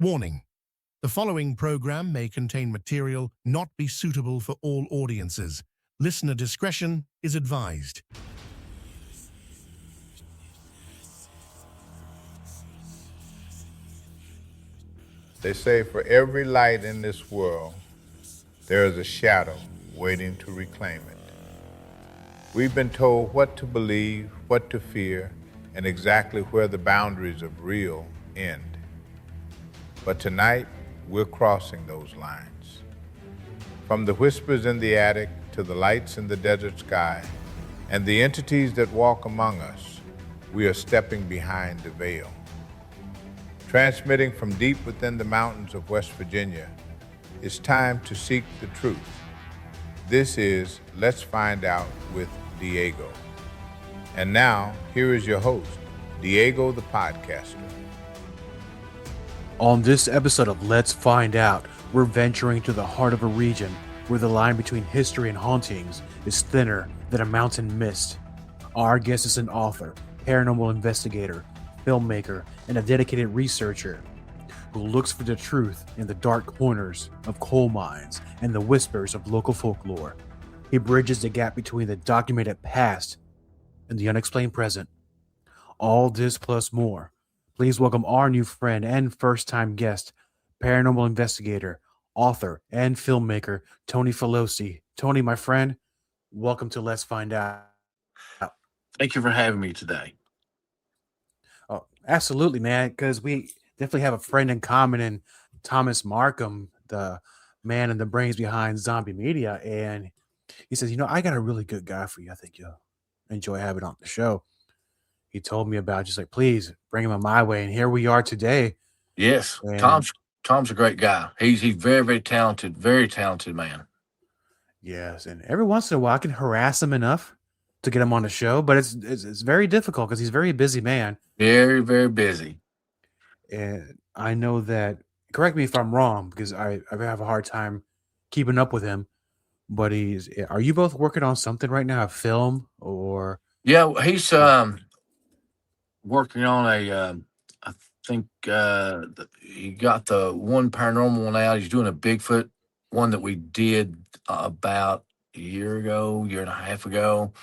Warning: the following program may contain material not be suitable for all audiences. Listener discretion is advised. They say for every light in this world, there is a shadow waiting to reclaim it. We've been told what to believe, what to fear, and exactly where the boundaries of real end. But tonight, we're crossing those lines. From the whispers in the attic to the lights in the desert sky, and the entities that walk among us, we are stepping behind the veil. Transmitting from deep within the mountains of West Virginia, it's time to seek the truth. This is Let's Find Out with Diego. And now, here is your host, Diego the Podcaster. On this episode of Let's Find Out, we're venturing to the heart of a region where the line between history and hauntings is thinner than a mountain mist. Our guest is an author, paranormal investigator, filmmaker, and a dedicated researcher who looks for the truth in the dark corners of coal mines and the whispers of local folklore. He bridges the gap between the documented past and the unexplained present. All this plus more. Please welcome our new friend and first-time guest, paranormal investigator, author, and filmmaker, Toni Felosi. Toni, my friend, welcome to Let's Find Out. Thank you for having me today. Oh, absolutely, man, because we definitely have a friend in common in Thomas Markham, the man and the brains behind Zombie Media, and he says, I got a really good guy for you. I think you'll enjoy having on the show. He told me about just like, please bring him my way. And here we are today. Yes. And Tom's a great guy. He's very, very talented man. Yes. And every once in a while I can harass him enough to get him on the show, but it's very difficult because he's a very busy man. Very, very busy. And I know that, correct me if I'm wrong, because I have a hard time keeping up with him, but are you both working on something right now, a film or? Yeah, he's working on I think he got the one paranormal one out. He's doing a Bigfoot one that we did about a year and a half ago,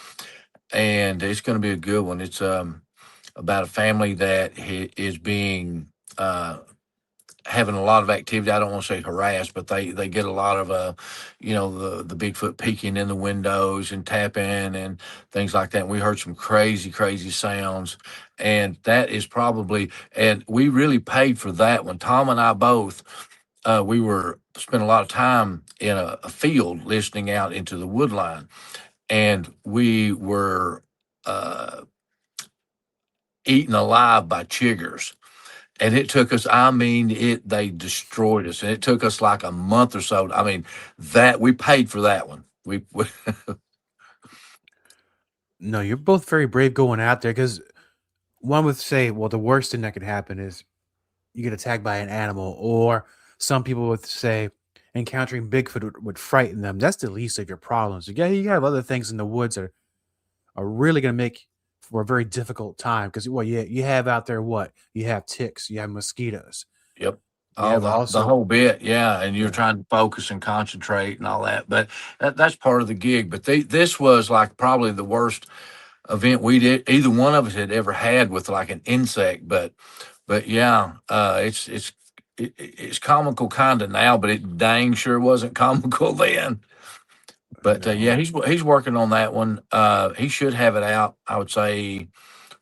and it's going to be a good one. It's about a family that is being having a lot of activity. I don't want to say harassed, but they get a lot of the Bigfoot peeking in the windows and tapping and things like that. And we heard some crazy sounds, and that is probably, and we really paid for that one. Tom and I both, we spent a lot of time in a field listening out into the wood line, and we were eaten alive by chiggers. And it took us, they destroyed us. And it took us like a month or so. I mean, that we paid for that one. We No, you're both very brave going out there, because one would say, well, the worst thing that could happen is you get attacked by an animal, or some people would say encountering Bigfoot would frighten them. That's the least of your problems. Yeah, you have other things in the woods that are really going to make for a very difficult time, because you have out there you have ticks, you have mosquitoes. Yep. The whole bit, yeah. And you're trying to focus and concentrate and all that. But that's part of the gig. But this was like probably the worst event either one of us had ever had with like an insect. But yeah, it's comical kind of now, but it dang sure wasn't comical then. But yeah, he's working on that one. He should have it out, I would say,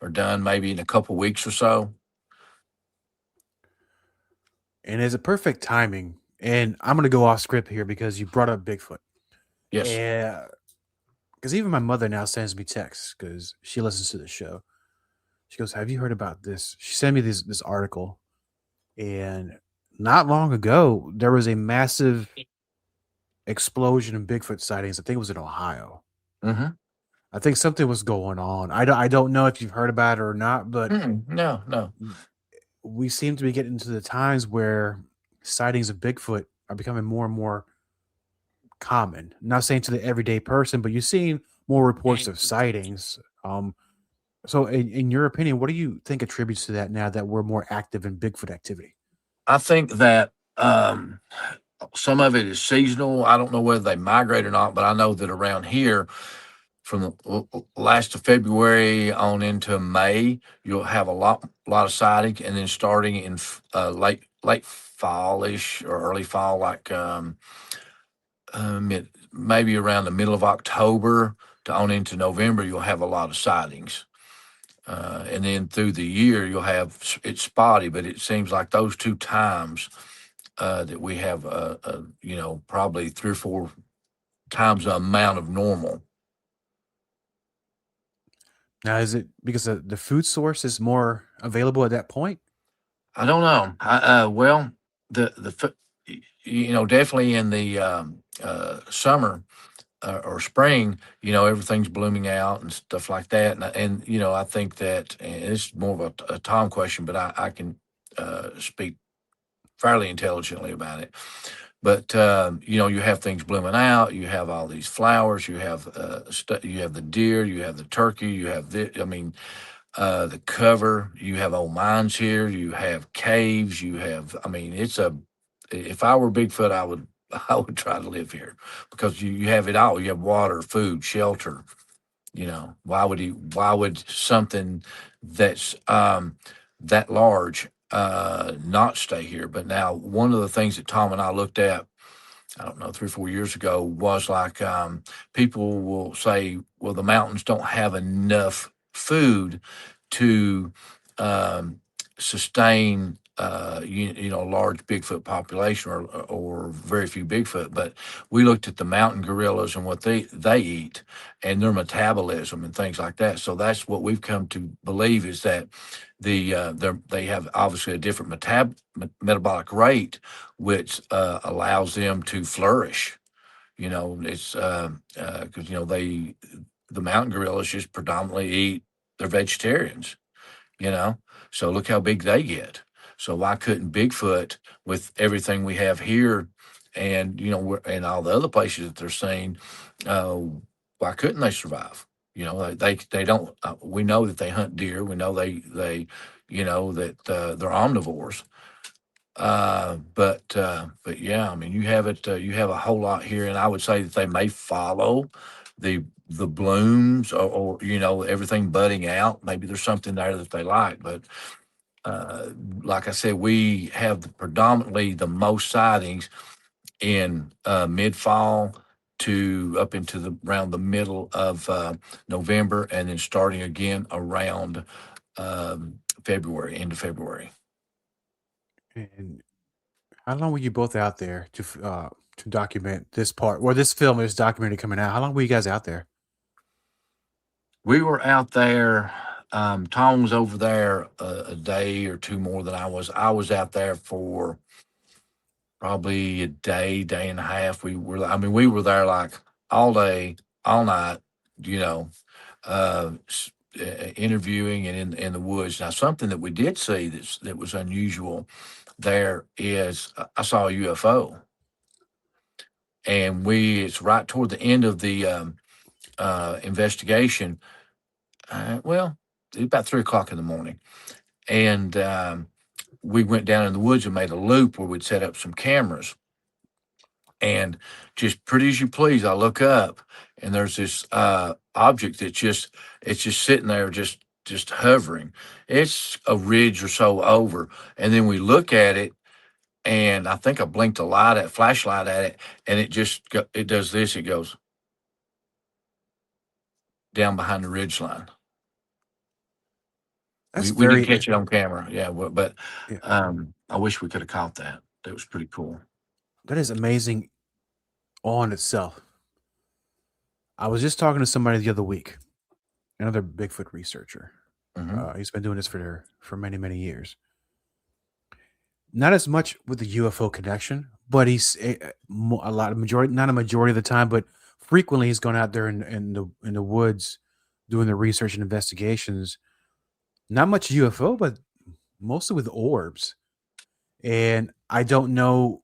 or done maybe in a couple weeks or so. And it's a perfect timing. And I'm going to go off script here because you brought up Bigfoot. Yes. Yeah. Because even my mother now sends me texts because she listens to the show. She goes, "Have you heard about this?" She sent me this article. And not long ago, there was a massive explosion in Bigfoot sightings. I think it was in Ohio. Mm-hmm. I think something was going on. I don't know if you've heard about it or not, but no. We seem to be getting to the times where sightings of Bigfoot are becoming more and more common. I'm not saying to the everyday person, but you're seeing more reports of sightings. So in your opinion, what do you think attributes to that now that we're more active in Bigfoot activity? I think that some of it is seasonal. I don't know whether they migrate or not, but I know that around here, from the last of February on into May, you'll have a lot of sightings, and then starting in late fallish or early fall, like maybe around the middle of October to on into November, you'll have a lot of sightings. And then through the year, you'll have it's spotty, but it seems like those two times that we have, probably 3 or 4 times the amount of normal. Now, is it because the food source is more available at that point? I don't know. Well, definitely in the summer or spring, everything's blooming out and stuff like that. And I think that, and it's more of a Tom question, but I can speak fairly intelligently about it. But you have things blooming out. You have all these flowers. You have you have the deer. You have the turkey. You have the cover. You have old mines here. You have caves. You have. I mean, it's a. If I were Bigfoot, I would. I would try to live here because you have it all. You have water, food, shelter. Why would something that's that large not stay here? But now, one of the things that Tom and I looked at, I don't know, 3 or 4 years ago, was like people will say, well, the mountains don't have enough food to um, sustain a large Bigfoot population, or very few Bigfoot. But we looked at the mountain gorillas and what they eat and their metabolism and things like that. So that's what we've come to believe, is that they have obviously a different metabolic rate, which allows them to flourish. It's because the mountain gorillas just predominantly eat, they're vegetarians. you know so look how big they get. So why couldn't Bigfoot, with everything we have here, and and all the other places that they're saying, uh why couldn't they survive? They don't. We know that they hunt deer. We know they that they're omnivores. But yeah, I mean, you have it. You have a whole lot here, and I would say that they may follow the blooms, or everything budding out. Maybe there's something there that they like, but uh, like I said, we have predominantly the most sightings in mid fall to up into around the middle of November, and then starting again around February, end of February. And how long were you both out there to document this part, or this film is documented coming out? How long were you guys out there? We were out there. Tom was over there a day or two more than I was. I was out there for probably a day and a half. We were there like all day, all night, you know, interviewing and in the woods. Now, something that we did see that was unusual there is I saw a UFO, and it's right toward the end of the investigation. Well, it was about 3 o'clock in the morning, and we went down in the woods and made a loop where we'd set up some cameras. And just pretty as you please, I look up, and there's this object it's just sitting there, just hovering. It's a ridge or so over, and then we look at it, and I think I blinked a flashlight at it, and it does this. It goes down behind the ridge line. That's We didn't very catch it on camera, yeah, but yeah, I wish we could have caught that. That was pretty cool. that is amazing on itself. I was just talking to somebody the other week, another Bigfoot researcher. Hmm. He's been doing this for many, many years. Not as much with the UFO connection, but he's a lot of majority, not a majority of the time, but frequently he's gone out there in the woods doing the research and investigations. Not much UFO, but mostly with orbs. And I don't know.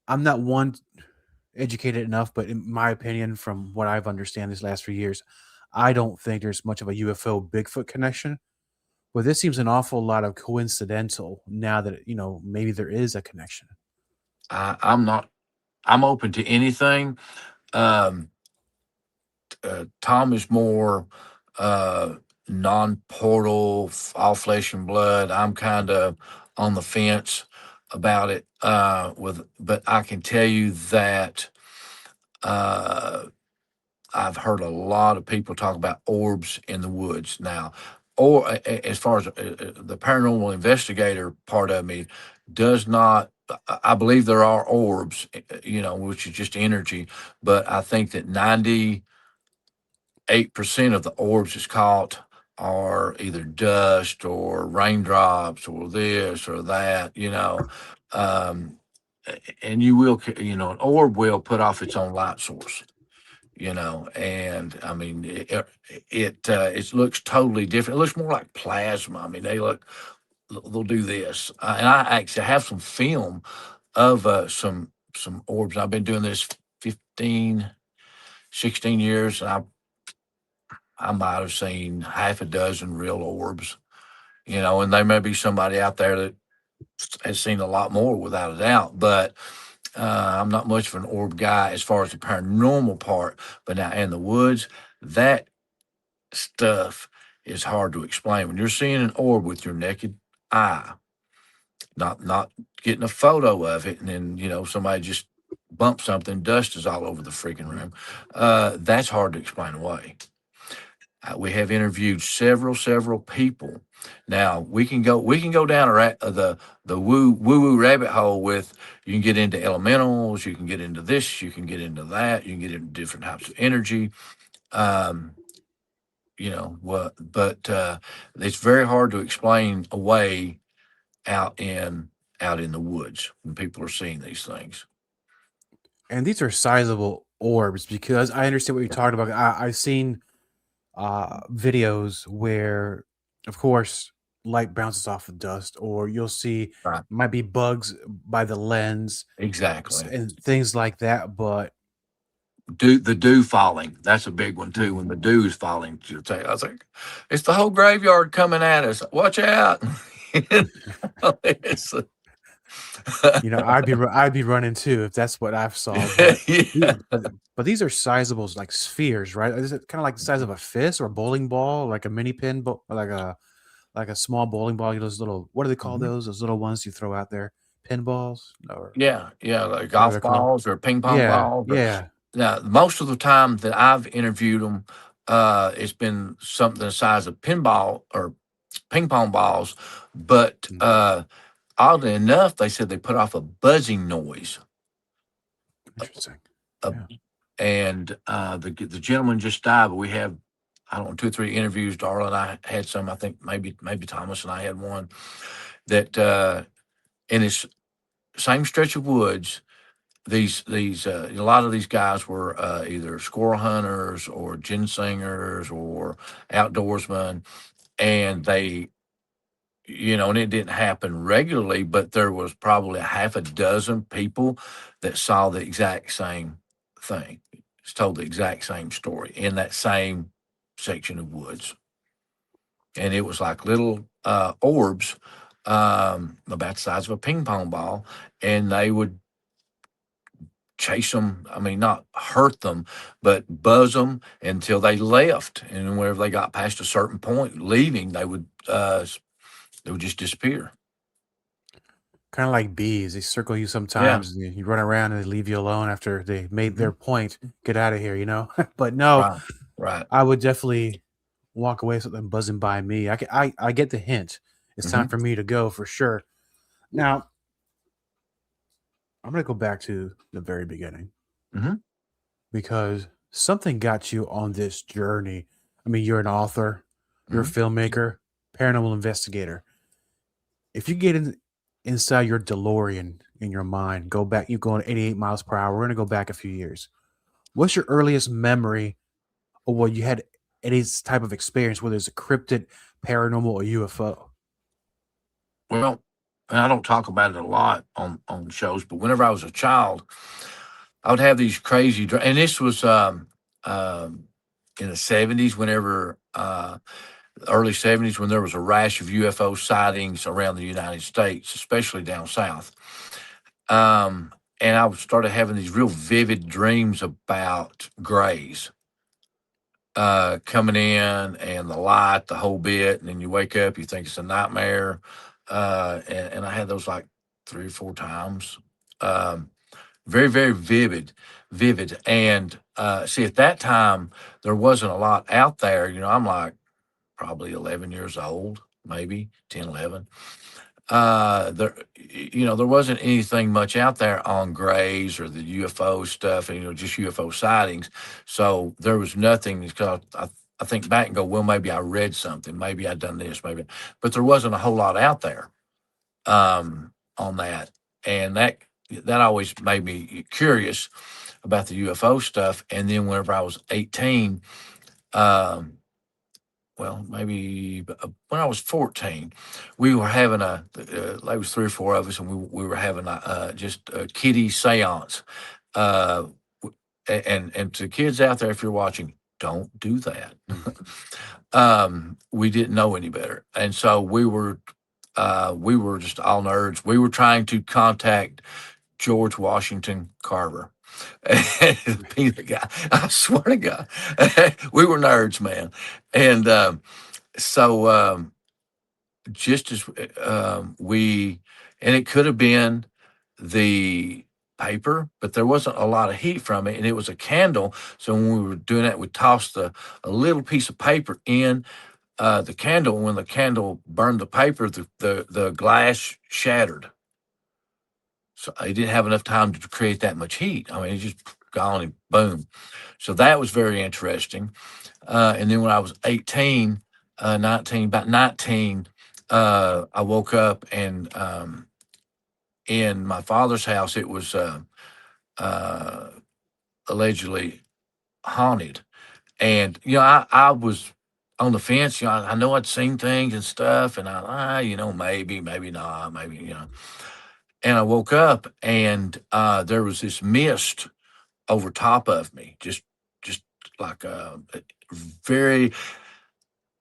I'm not one educated enough, but in my opinion, from what I've understand these last few years, I don't think there's much of a UFO Bigfoot connection. Well, this seems an awful lot of coincidental now that, maybe there is a connection. I'm not. I'm open to anything. Um, Tom is more uh, non-portal, all flesh and blood. I'm kind of on the fence about it. But I can tell you that uh, I've heard a lot of people talk about orbs in the woods now. Or as far as the paranormal investigator part of me does not. I believe there are orbs, which is just energy. But I think that 98% of the orbs is caught are either dust or raindrops or this or that, Um, and an orb will put off its own light source, and I mean, it looks totally different. It looks more like plasma. I mean, they'll do this. And I actually have some film of some orbs. I've been doing this 15, 16 years, and I might have seen half a dozen real orbs, and there may be somebody out there that has seen a lot more without a doubt, but I'm not much of an orb guy as far as the paranormal part. But now in the woods, that stuff is hard to explain. When you're seeing an orb with your naked eye, not getting a photo of it, and then somebody just bumps something, dust is all over the freaking room. That's hard to explain away. We have interviewed several people. Now we can go down the woo rabbit hole with. You can get into elementals, you can get into this, you can get into that, you can get into different types of energy. Um, what? But it's very hard to explain away out in out in the woods when people are seeing these things. And these are sizable orbs because I understand what you're talking about. I've seen videos where, of course, light bounces off of dust, or you'll see Right. might be bugs by the lens Exactly. and things like that. But The dew falling. That's a big one too. When the dew is falling, I was like, it's the whole graveyard coming at us. Watch out. It's, I'd be running too if that's what I saw. But yeah. but these are sizable, like spheres, right? Is it kind of like the size of a fist or a bowling ball, like a mini pin, like a small bowling ball? Those little, what do they call Mhm. those? Those little ones you throw out there, pinballs or Yeah, like whatever they're golf called. balls or ping pong Yeah, balls. yeah. Now, most of the time that I've interviewed them, it's been something the size of pinball or ping pong balls. But Mm, oddly enough, they said they put off a buzzing noise. interesting. Uh, Yeah. and the gentleman just died, but we have, I don't know, 2 or 3 interviews. Darla and I had some. I think maybe Thomas and I had one that in this same stretch of woods. These a lot of these guys were either squirrel hunters or ginsenggers or outdoorsmen, and and it didn't happen regularly, but there was probably a half a dozen people that saw the exact same thing. It's told the exact same story in that same section of woods, and it was like little orbs, about the size of a ping pong ball, and they would chase them. I mean, not hurt them, but buzz them until they left. And whenever they got past a certain point, leaving, they would just disappear. Kind of like bees. They circle you Yeah. sometimes and you run around and they leave you alone after they made Mhm. their point. Get out of here. But no, Right. Right. I would definitely walk away with something buzzing by me. I get the hint. It's time Hmm. for me to go for sure. Now, I'm going to go back to the very beginning Hmm. because something got you on this journey. I mean, you're an author, you're a Hmm. filmmaker, paranormal investigator. If you get inside your DeLorean in your mind, go back, you're going 88 miles per hour. We're going to go back a few years. What's your earliest memory of what you had any type of experience, whether it's a cryptid, paranormal, or UFO? Well, and I don't talk about it a lot on shows, but whenever I was a child, I would have these crazy and this was in the 70s. Whenever early 70s, when there was a rash of UFO sightings around the United States, especially down south. And I started having these real vivid dreams about grays coming in, and the light, the whole bit. And then you wake up, you think it's a nightmare. And I had those like 3 or 4 times. Very, very vivid. And see, at that time, there wasn't a lot out there. I'm like probably 11 years old, maybe 10, 11. There wasn't anything much out there on grays or the UFO stuff, and just UFO sightings. So there was nothing. Because I think back and go, well, maybe I read something, maybe I done this, maybe, but there wasn't a whole lot out there on that, and that always made me curious about the UFO stuff. And then whenever I was 18, um, well, maybe when I was 14, we were having there was 3 or 4 of us, and we were having just a kiddie seance. And to kids out there, if you're watching, don't do that. We didn't know any better. And so we were just all nerds. We were trying to contact George Washington Carver. Be the guy. I swear to God, we were nerds, man. And so just as and it could have been the paper, but there wasn't a lot of heat from it, and it was a candle. So when we were doing that, we tossed a little piece of paper in the candle. When the candle burned the paper, the glass shattered. So he didn't have enough time to create that much heat. I mean, it just gone and boom. So that was very interesting. And then when I was 18, 19, about 19, I woke up, and in my father's house, it was allegedly haunted. And, I was on the fence. I know I'd seen things and stuff, and maybe, maybe not, maybe. And I woke up, and there was this mist over top of me, just like a very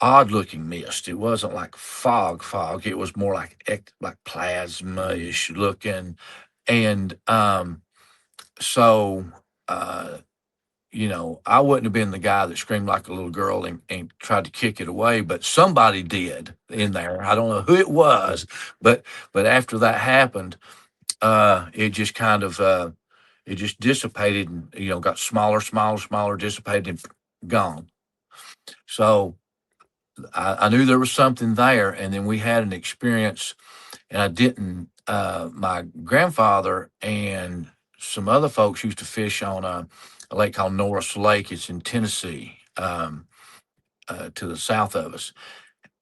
odd looking mist. It wasn't like fog. It was more like plasma-ish looking. And so I wouldn't have been the guy that screamed like a little girl and tried to kick it away, but somebody did in there. I don't know who it was, but after that happened, it just kind of it just dissipated, and got smaller, dissipated, and gone. So I knew there was something there. And then we had an experience, and I didn't. My grandfather and some other folks used to fish on a lake called Norris Lake. It's in Tennessee, to the south of us.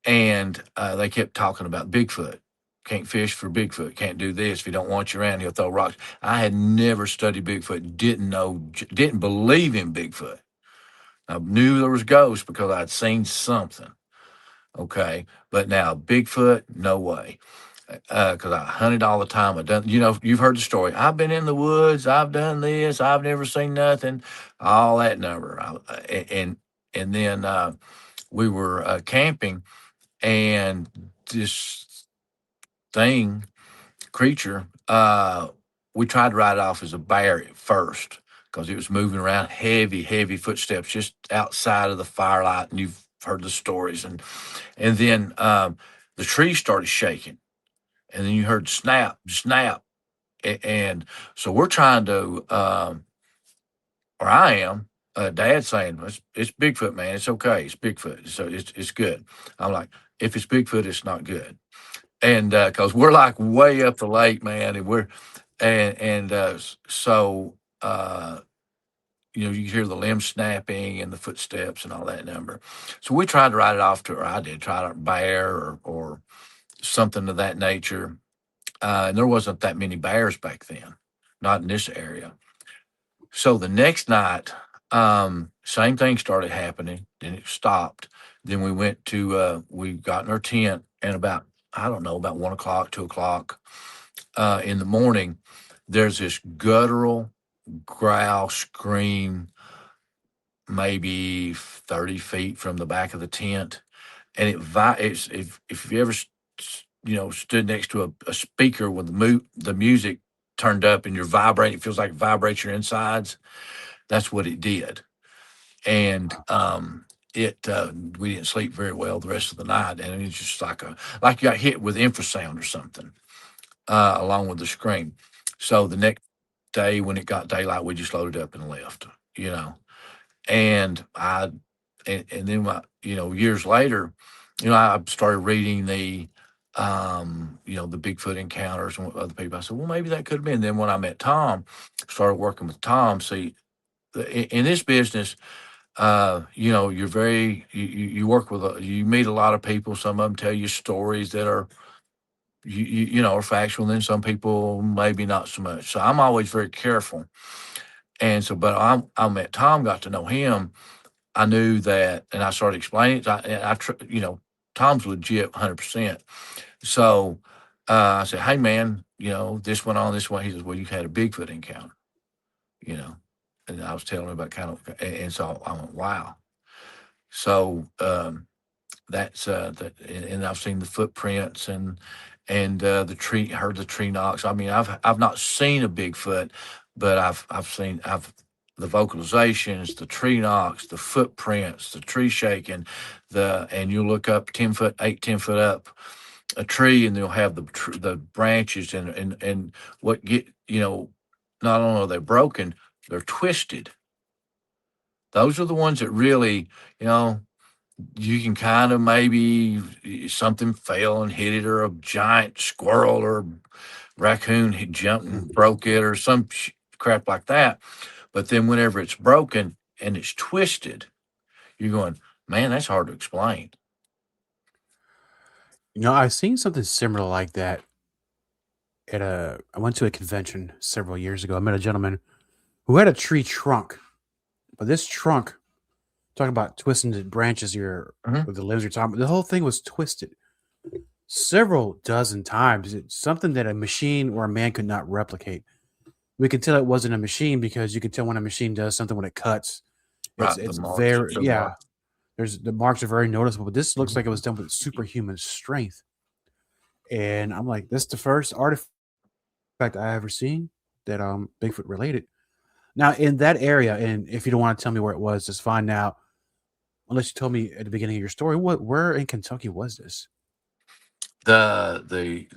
And they kept talking about Bigfoot. Can't fish for Bigfoot. Can't do this. If you don't want you around, he'll throw rocks. I had never studied Bigfoot. Didn't believe in Bigfoot. I knew there was ghosts because I'd seen something. Okay, but now Bigfoot, no way. Because I hunted all the time. You've heard the story. I've been in the woods. I've done this. I've never seen nothing. All that number. And then we were camping, and this creature, we tried to write it off as a bear at first because it was moving around, heavy footsteps just outside of the firelight, and you've heard the stories. And then the tree started shaking, and then you heard snap. And so we're trying to, or I am, Dad saying, it's Bigfoot, man. It's okay. It's Bigfoot. So it's good. I'm like, if it's Bigfoot, it's not good. And because we're like way up the lake, man, so you hear the limbs snapping and the footsteps and all that number. So we tried to write it off or I did try to bear or something of that nature. And there wasn't that many bears back then, not in this area. So the next night, same thing started happening. Then it stopped. Then we we got in our tent, and about 1 o'clock, 2 o'clock in the morning, there's this guttural growl scream, maybe 30 feet from the back of the tent. and it's if you ever stood next to a speaker with the music turned up and you're vibrating, it feels like it vibrates your insides. That's what it did, and it we didn't sleep very well the rest of the night, and it's just like you got hit with infrasound or something, along with the scream. So the next day when it got daylight, we just loaded up and left. You know, and and then years later, I started reading the Bigfoot encounters and with other people. I said, well, maybe that could have been. Then when I met Tom, started working with Tom. See, in this business, you're you work with you meet a lot of people. Some of them tell you stories that are are factual. And then some people maybe not so much. So I'm always very careful. And so, but I met Tom, got to know him. I knew that, and I started explaining it. Tom's legit 100%. So I said, hey, man, this went on this way. He says, well, you had a Bigfoot encounter, and I was telling him about and so I went, wow. So that's and I've seen the footprints and the tree, heard the tree knocks. I mean, I've not seen a Bigfoot, but I've seen the vocalizations, the tree knocks, the footprints, the tree shaking, and you look up 10 foot up a tree, and they'll have the branches and what get not only are they broken, they're twisted. Those are the ones that really you can kind of maybe something fell and hit it, or a giant squirrel or raccoon had jumped and broke it, or some crap like that. But then whenever it's broken and it's twisted, you're going, man, that's hard to explain. I've seen something similar like that I went to a convention several years ago. I met a gentleman who had a tree trunk, but this trunk, talking about twisting the branches with the limbs you're talking about, the whole thing was twisted several dozen times. It's something that a machine or a man could not replicate. We could tell it wasn't a machine because you can tell when a machine does something when it cuts. It's very, yeah. The marks are very noticeable, but this looks like it was done with superhuman strength. And I'm like, this is the first artifact I ever seen that Bigfoot related. Now in that area, and if you don't want to tell me where it was, just find out. Unless you told me at the beginning of your story, where in Kentucky was this? The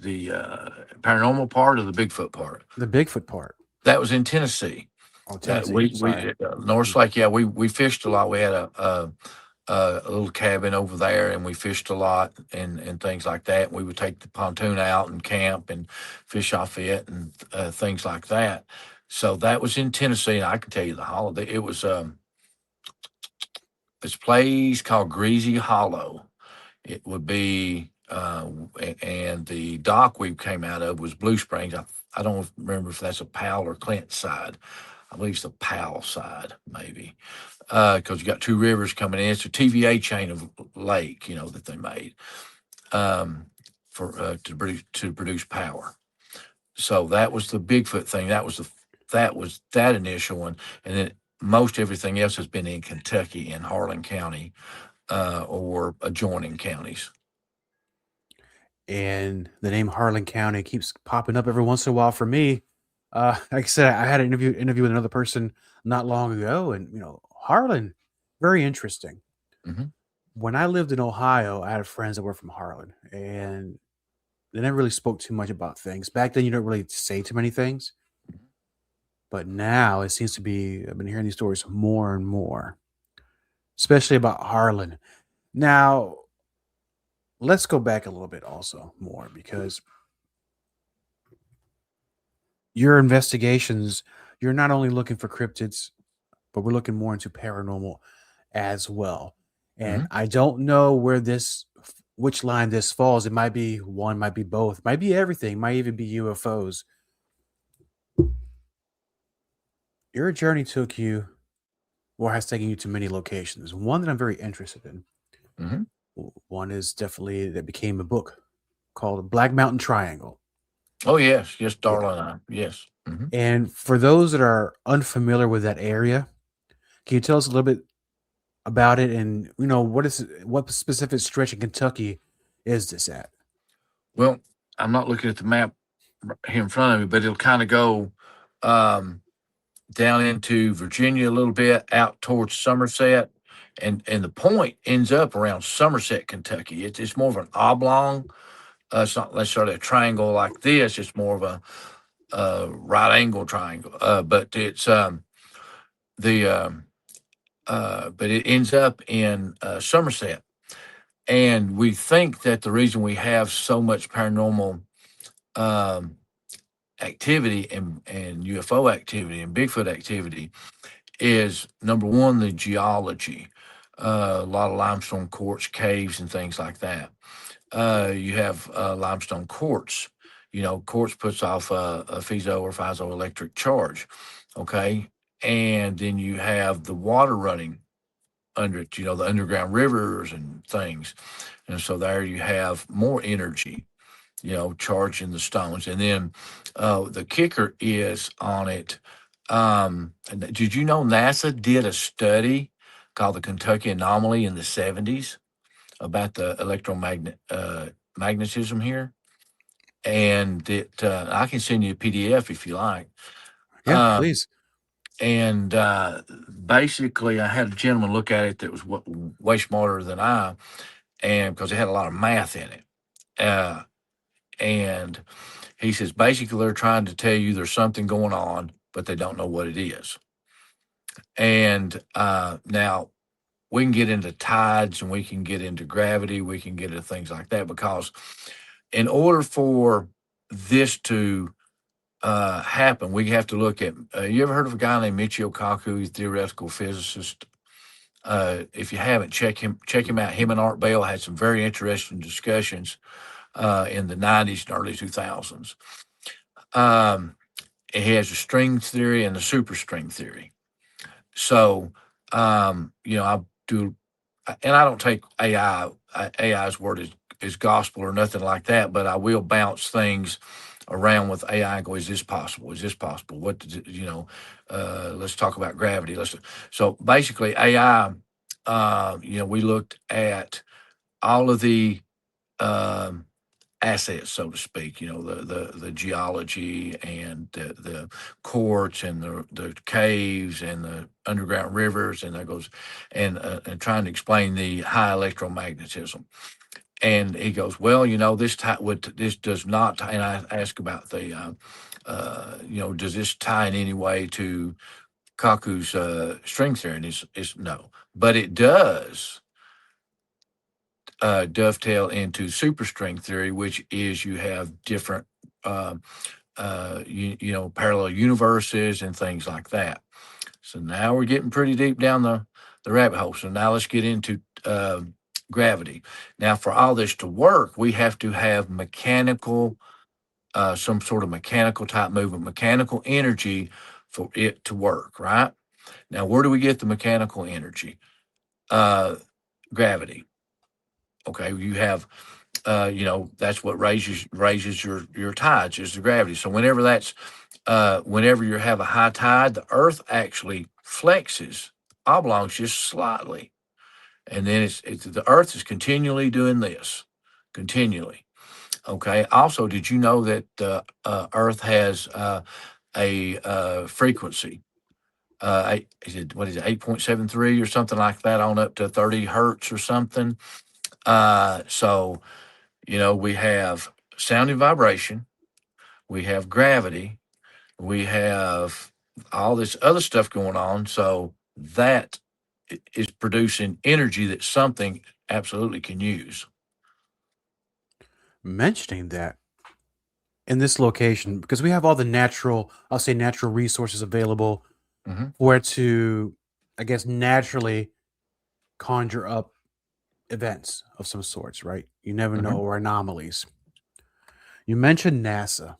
paranormal part or the Bigfoot part? The Bigfoot part. That was in Tennessee. Oh, Tennessee. We North Lake. Yeah, we fished a lot. We had a little cabin over there, and we fished a lot and things like that. We would take the pontoon out and camp and fish off it and things like that. So that was in Tennessee, and I can tell you the holiday. It was this place called Greasy Hollow. It would be, and the dock we came out of was Blue Springs. I don't remember if that's a Powell or Clint side. I believe it's the Powell side, maybe, because you got two rivers coming in. It's a TVA chain of lake, that they made for to produce power. So that was the Bigfoot thing. That was that initial one, and then most everything else has been in Kentucky, in Harlan County, or adjoining counties. And the name Harlan County keeps popping up every once in a while for me. Like I said, I had an interview with another person not long ago, and Harlan, very interesting. Mm-hmm. When I lived in Ohio, I had friends that were from Harlan, and they never really spoke too much about things. Back then, you don't really say too many things. But now it seems to be, I've been hearing these stories more and more, especially about Harlan. Now, let's go back a little bit also more, because your investigations, you're not only looking for cryptids, but we're looking more into paranormal as well. And I don't know which line this falls. It might be one, might be both, might be everything, might even be UFOs. Your journey took you, or has taken you to many locations. One that I'm very interested in. Mm-hmm. One is definitely that became a book called Black Mountain Triangle. Oh, yes, darling. Yes. Mm-hmm. And for those that are unfamiliar with that area, can you tell us a little bit about it, and what specific stretch in Kentucky is this at? Well, I'm not looking at the map here in front of me, but it'll kind of go um, down into Virginia a little bit, out towards Somerset, and the point ends up around Somerset, Kentucky. It's more of an oblong. It's not necessarily a triangle like this. It's more of a right angle triangle. But it's the but it ends up in Somerset, and we think that the reason we have so much paranormal um, activity and UFO activity and Bigfoot activity is number one, the geology, a lot of limestone quartz caves and things like that. You have limestone quartz. Quartz puts off a piezo or piezoelectric charge. Okay. And then you have the water running under it, the underground rivers and things. And so there you have more energy, charging the stones. And then the kicker is on it. And did you know NASA did a study called the Kentucky Anomaly in the 70s about the magnetism here? And I can send you a PDF if you like. Yeah, Um, please. and basically, I had a gentleman look at it that was way smarter than I, and because it had a lot of math in it. And he says basically they're trying to tell you there's something going on, but they don't know what it is. And now we can get into tides and we can get into gravity, we can get into things like that, because in order for this to happen, we have to look at. You ever heard of a guy named Michio Kaku, he's a theoretical physicist? If you haven't, check him out. Him and Art Bell had some very interesting discussions in the 90s and early 2000s. He has a string theory and a superstring theory. So, I do, and I don't take AI's word as gospel or nothing like that, but I will bounce things around with AI and go, is this possible? Is this possible? What did let's talk about gravity. So basically AI, we looked at all of the um, assets, so to speak, the geology and the quartz and the caves and the underground rivers, and that goes, and trying to explain the high electromagnetism. And he goes, well, this does not tie, and I ask about the, does this tie in any way to Kaku's string theory? And it's no, but it does dovetail into superstring theory, which is you have different, parallel universes and things like that. So now we're getting pretty deep down the rabbit hole. So now let's get into gravity. Now, for all this to work, we have to have some sort of mechanical type movement, mechanical energy for it to work, right? Now, where do we get the mechanical energy? Gravity. Okay, you have, that's what raises your tides is the gravity. So whenever you have a high tide, the Earth actually flexes oblongs just slightly, and then it's the Earth is continually doing this, continually. Okay. Also, did you know that Earth has a frequency? What is it, 8.73 or something like that, on up to 30 hertz or something? So, we have sound and vibration, we have gravity, we have all this other stuff going on. So that is producing energy that something absolutely can use. Mentioning that in this location, because we have all the I'll say natural resources available Hmm. for it to, I guess, naturally conjure up events of some sorts, right? You never know, Hmm. or anomalies. You mentioned NASA,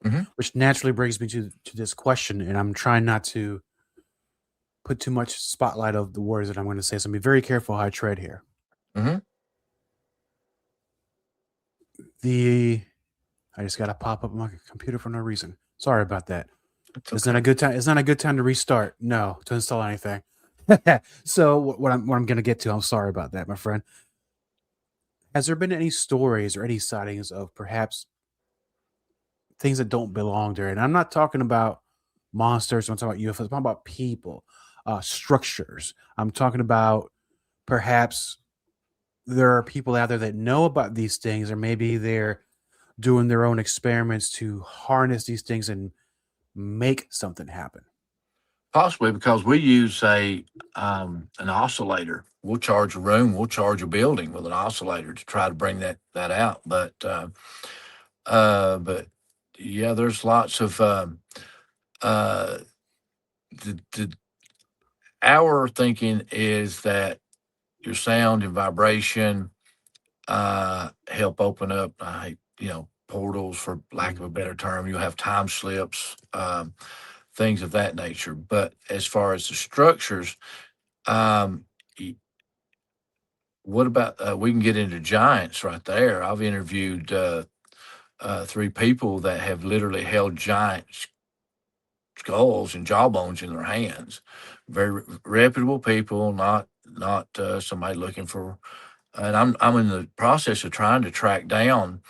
Hmm. which naturally brings me to this question, and I'm trying not to put too much spotlight of the words that I'm going to say, so be very careful how I tread here. Hmm. I just got to pop up my computer for no reason. Sorry about that. It's It's not okay. a good time. It's not a good time to restart. No, to install anything. So what I'm gonna get to, I'm sorry about that, my friend. Has there been any stories or any sightings of perhaps things that don't belong there? And I'm not talking about monsters. I'm talking about UFOs. I'm talking about people, structures. I'm talking about perhaps there are people out there that know about these things, or maybe they're doing their own experiments to harness these things and make something happen. Possibly because we use an oscillator. We'll charge a room, we'll charge a building with an oscillator to try to bring that out. But yeah, there's lots of uh, the our thinking is that your sound and vibration help open up, portals, for lack of a Mhm. better term. You'll have time slips, things of that nature. But as far as the structures, um, y- what about we can get into giants right there. I've interviewed three people that have literally held giant skulls and jawbones in their hands. Very reputable people, not somebody looking for. And I'm in the process of trying to track down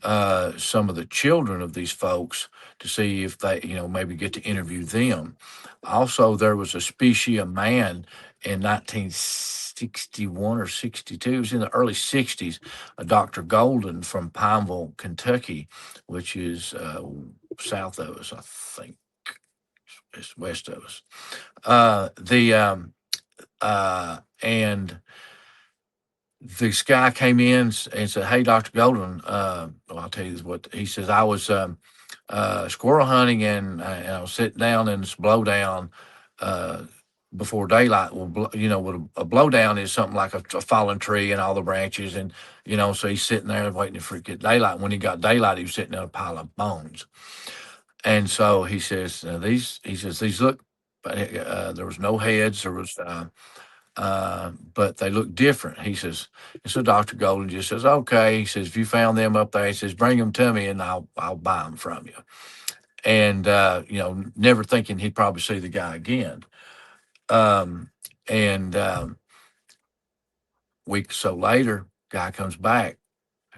some of the children of these folks to see if they, maybe get to interview them. Also, there was a species of man in 1961 or 62. It was in the early 60s. A Dr. Golden from Pineville, Kentucky, which is south of us, I think. It's west of us. The and this guy came in and said, "Hey, Dr. Golden, well, I'll tell you what he says. I was squirrel hunting and I was sitting down in this blowdown uh, before daylight. Well, what a blowdown is, something like a fallen tree and all the branches, and so he's sitting there waiting for it to get daylight. When he got daylight, he was sitting in a pile of bones, and so he says, these look." There was no heads. There was but they look different. He says, and so Dr. Golden just says, okay. He says, if you found them up there, he says, bring them to me and I'll buy them from you. And, never thinking he'd probably see the guy again. Um, and week or so later, guy comes back,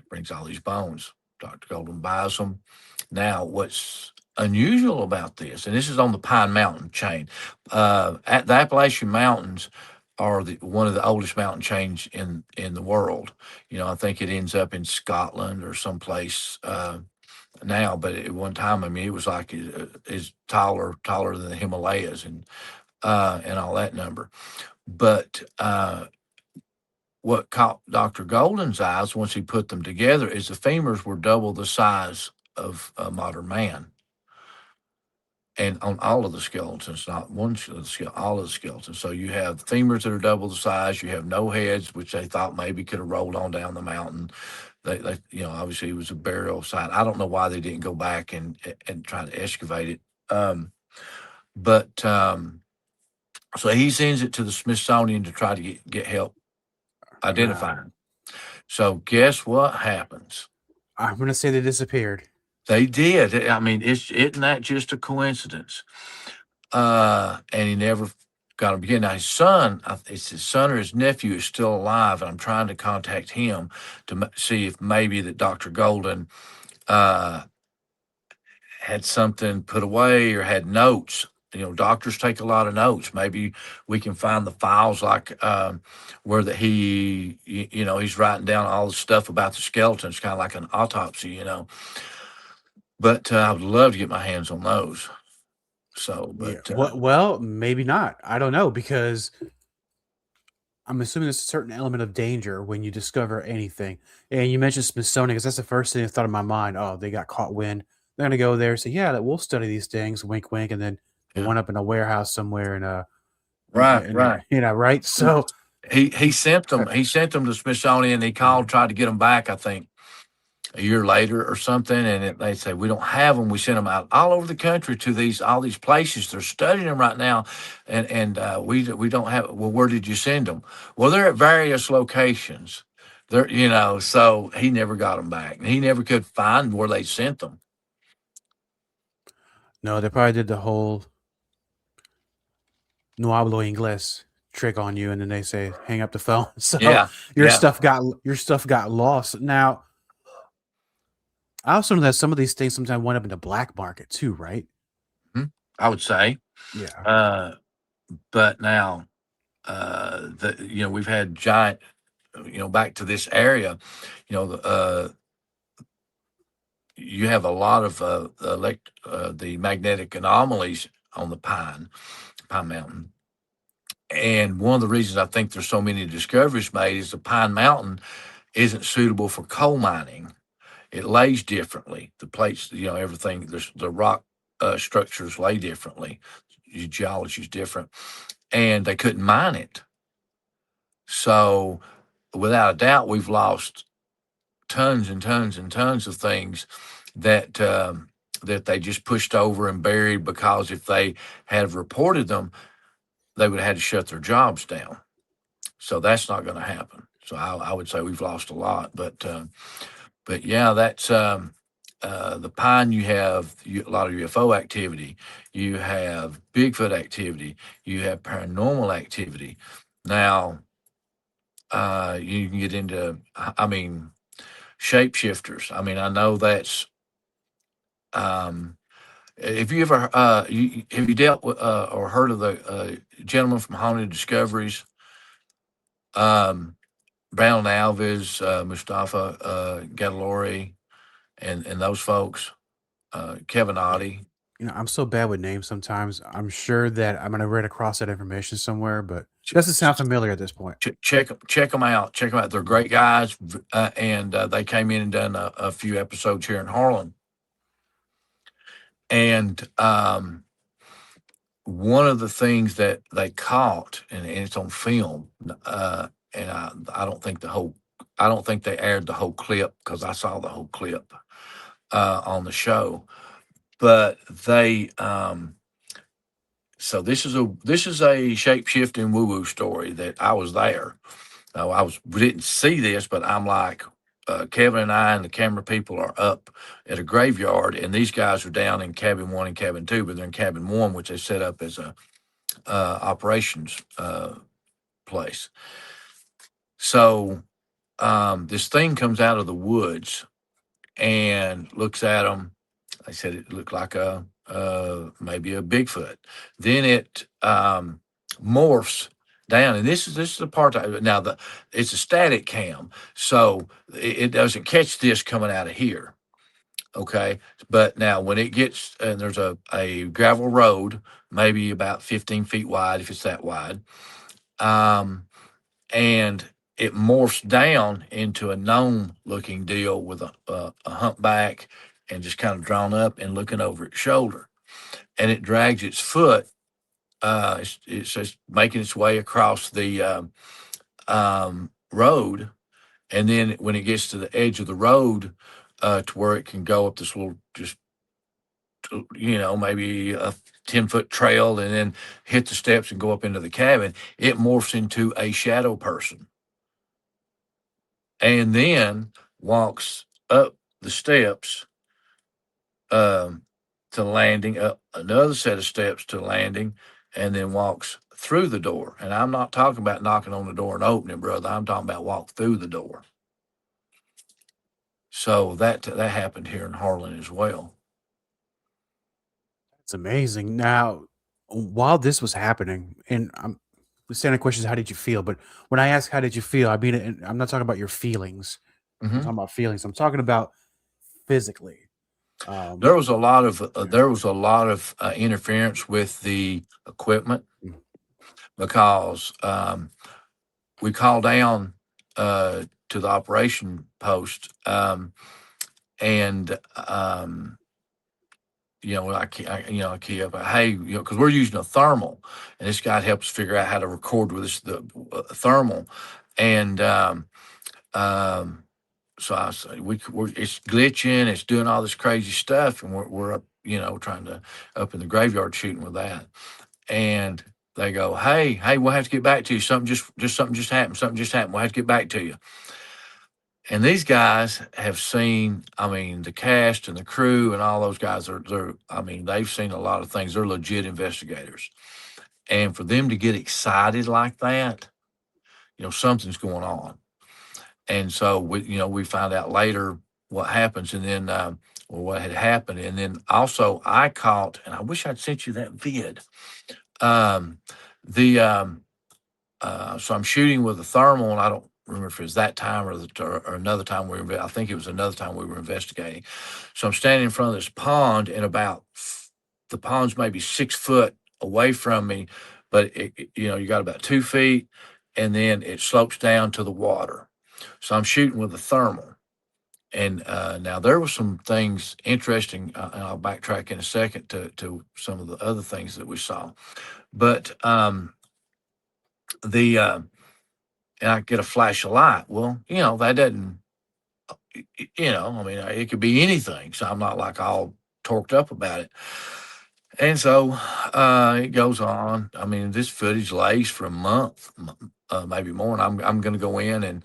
brings all these bones. Dr. Golden buys them. Now, what's unusual about this, and this is on the Pine Mountain chain, at the Appalachian Mountains are one of the oldest mountain chains in the world. I think it ends up in Scotland or someplace now, but at one time, I mean, it was like is taller than the Himalayas and all that number. But what caught Dr. Golden's eyes once he put them together is the femurs were double the size of a modern man. And on all of the skeletons, not one all of the skeletons. So you have femurs that are double the size. You have no heads, which they thought maybe could have rolled on down the mountain. Obviously it was a burial site. I don't know why they didn't go back and try to excavate it. But so he sends it to the Smithsonian to try to get help identifying. So guess what happens? I'm gonna say they disappeared. They did. I mean, isn't that just a coincidence? And he never got him again. Now his son, it's his son or his nephew is still alive, and I'm trying to contact him to see if maybe that Dr. Golden uh, had something put away or had notes. Doctors take a lot of notes. Maybe we can find the files like where he's writing down all the stuff about the skeletons, kind of like an autopsy. But I would love to get my hands on those. So, Yeah. but Well, maybe not. I don't know, because I'm assuming there's a certain element of danger when you discover anything. And you mentioned Smithsonian, because that's the first thing that thought in my mind. Oh, they got caught wind. They're gonna go there and say, "Yeah, that we'll study these things." Wink, wink, and then they yeah, went up in a warehouse somewhere right, right. right. So He sent them. He sent them to Smithsonian. He yeah. called, tried to get them back. I think a year later or something, and they say we don't have them. We sent them out all over the country to all these places. They're studying them right now, and we don't have. Well, where did you send them? Well, they're at various locations. So he never got them back, and he never could find where they sent them. No, they probably did the whole no hablo inglés. trick on you, and then they say hang up the phone. So Yeah, your yeah. stuff got lost. Now, I also know that some of these things sometimes wind up in the black market too, right? I would say. Yeah. But now, we've had giant, back to this area, you have a lot of the magnetic anomalies on the Pine Mountain. And one of the reasons I think there's so many discoveries made is the Pine Mountain isn't suitable for coal mining. It lays differently. The plates, everything, the rock structures lay differently. Geology is different, and they couldn't mine it. So, without a doubt, we've lost tons and tons and tons of things that that they just pushed over and buried, because if they had reported them, they would have had to shut their jobs down. So that's not going to happen. So I would say we've lost a lot, but yeah, that's the Pine. You have a lot of UFO activity. You have Bigfoot activity. You have paranormal activity. Now, you can get into, I mean, shapeshifters. I mean, I know that's. Have you ever have you dealt with or heard of the gentleman from Haunted Discoveries, Brown Alves, Mustafa Gadalori, and those folks, Kevin Oddie? I'm so bad with names sometimes. I'm sure that I'm gonna read across that information somewhere, but Ch- doesn't sound familiar at this point. check them out. Check them out. They're great guys, and they came in and done a few episodes here in Harlan. And one of the things that they caught, and it's on film, and I don't think I don't think they aired the whole clip, because I saw the whole clip on the show, but they. So this is a shape shifting woo woo story that I was there. We didn't see this, but I'm like, Kevin and I and the camera people are up at a graveyard, and these guys are down in cabin 1 and cabin 2, but they're in cabin 1, which they set up as a operations place. So this thing comes out of the woods and looks at them. They said it looked like maybe a Bigfoot. Then it morphs down, and this is the part now it's a static cam, so it doesn't catch this coming out of here. Okay, but now when it gets, and there's a gravel road, maybe about 15 feet wide, if it's that wide, um, and it morphs down into a gnome looking deal with a humpback and just kind of drawn up and looking over its shoulder. And it drags its foot, it's just making its way across the road. And then when it gets to the edge of the road, to where it can go up this little, just, maybe a 10-foot trail, and then hit the steps and go up into the cabin, it morphs into a shadow person, and then walks up the steps to landing, up another set of steps to landing, and then walks through the door. And I'm not talking about knocking on the door and opening, brother. I'm talking about walk through the door. So that happened here in Harlan as well. It's amazing. Now, while this was happening, and the standard question is, how did you feel? But when I ask, how did you feel? I mean, and I'm not talking about your feelings. I'm Hmm. talking about feelings. I'm talking about physically. There was a lot of interference with the equipment, Mm. because we called down to the operation post, and I key up, hey, because we're using a thermal, and this guy helps figure out how to record with us the thermal, and so I say it's glitching, it's doing all this crazy stuff, and we're up, trying to up in the graveyard shooting with that, and they go, hey, we'll have to get back to you. Something just happened. Something just happened. We'll have to get back to you. And these guys have seen, I mean, the cast and the crew and all those guys they've seen a lot of things. They're legit investigators. And for them to get excited like that, something's going on. And so we found out later what happens, and then or what had happened, and then also I caught, and I wish I'd sent you that vid. Um, the So I'm shooting with a thermal, and I don't remember if it was that time or another time I think it was another time we were investigating. So I'm standing in front of this pond, and the pond's maybe 6 foot away from me, but you got about 2 feet, and then it slopes down to the water. So I'm shooting with a thermal. And now there were some things interesting, and I'll backtrack in a second to some of the other things that we saw. But and I get a flash of light. Well, that doesn't, I mean, it could be anything. So I'm not like all torqued up about it. And so it goes on. I mean, this footage lays for a month, maybe more. And I'm going to go in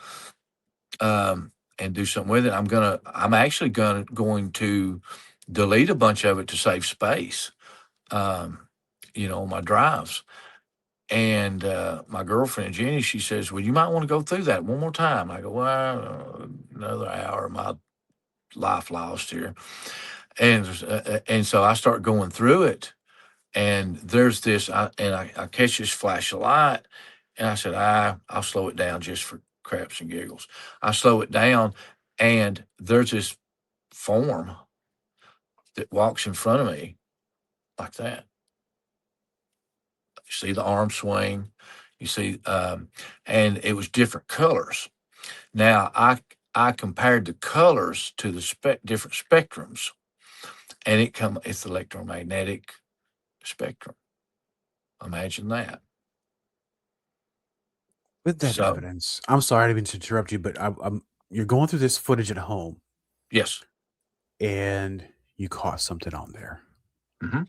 and do something with it. I'm actually going to delete a bunch of it to save space, on my drives. And my girlfriend Jenny, she says, "Well, you might want to go through that one more time." I go, "Well, another hour of my life lost here," and so I start going through it, and there's this, I catch this flash of light, and I said, I'll slow it down just for craps and giggles. I slow it down, and there's this form that walks in front of me like that. You see the arm swing, you see, and it was different colors. Now I compared the colors to the different spectrums, and it's electromagnetic spectrum. Imagine that. With that So evidence, I'm sorry I didn't mean to interrupt you, but you're going through this footage at home, yes. and you caught something on there. Mm-hmm.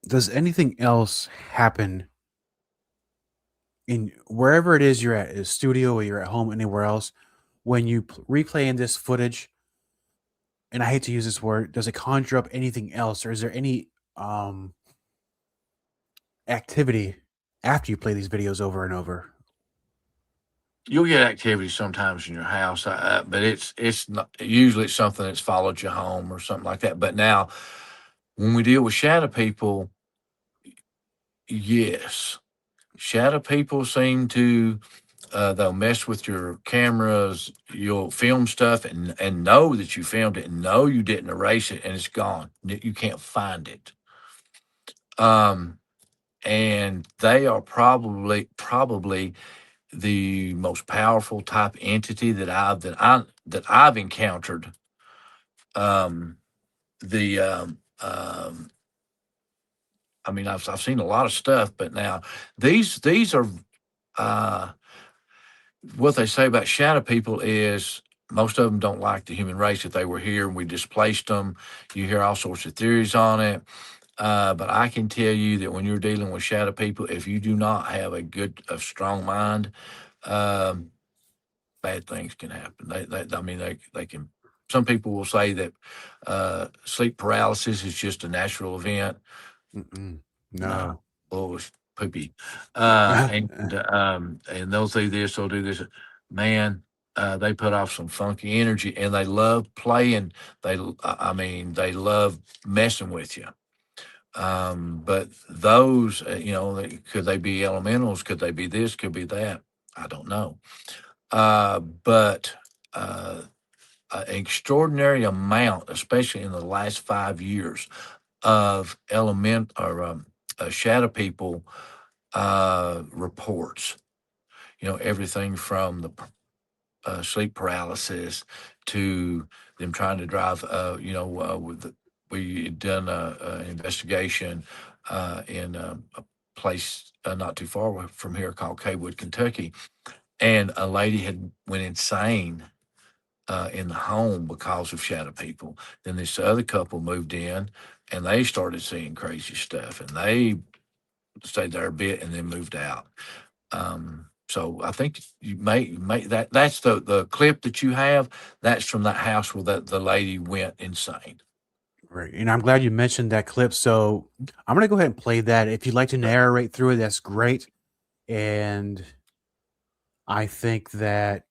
Does anything else happen in wherever it is you're at, a studio or you're at home, anywhere else, when you replay in this footage? And I hate to use this word, does it conjure up anything else, or is there any activity after you play these videos over and over? You'll get activity sometimes in your house, but it's not usually, it's something that's followed you home or something like that. But now, when we deal with shadow people, yes, shadow people seem to they'll mess with your cameras. You'll film stuff and know that you filmed it and know you didn't erase it, and it's gone. You can't find it. And they are probably the most powerful type entity that I've encountered. Um, the I mean, I've seen a lot of stuff, but now these are what they say about shadow people is most of them don't like the human race. If they were here and we displaced them, you hear all sorts of theories on it. But I can tell you that when you're dealing with shadow people, if you do not have a strong mind, um, bad things can happen. I mean, they can. Some people will say that sleep paralysis is just a natural event. Mm-mm. Nah, No. bullshit, poopy. And they'll do this, they'll do this. Man, they put off some funky energy, and they love playing. I mean, they love messing with you. But those, could they be elementals? Could they be this? Could be that? I don't know. But an extraordinary amount, especially in the last 5 years, of shadow people reports. Everything from the sleep paralysis to them trying to drive. We had done an investigation in a place not too far from here called Kaywood, Kentucky, and a lady had went insane in the home because of shadow people. Then this other couple moved in, and they started seeing crazy stuff, and they stayed there a bit and then moved out. So I think you may that's the clip that you have. That's from that house where the lady went insane. Right. And I'm glad you mentioned that clip. So I'm gonna go ahead and play that. If you'd like to narrate through it, that's great. And I think that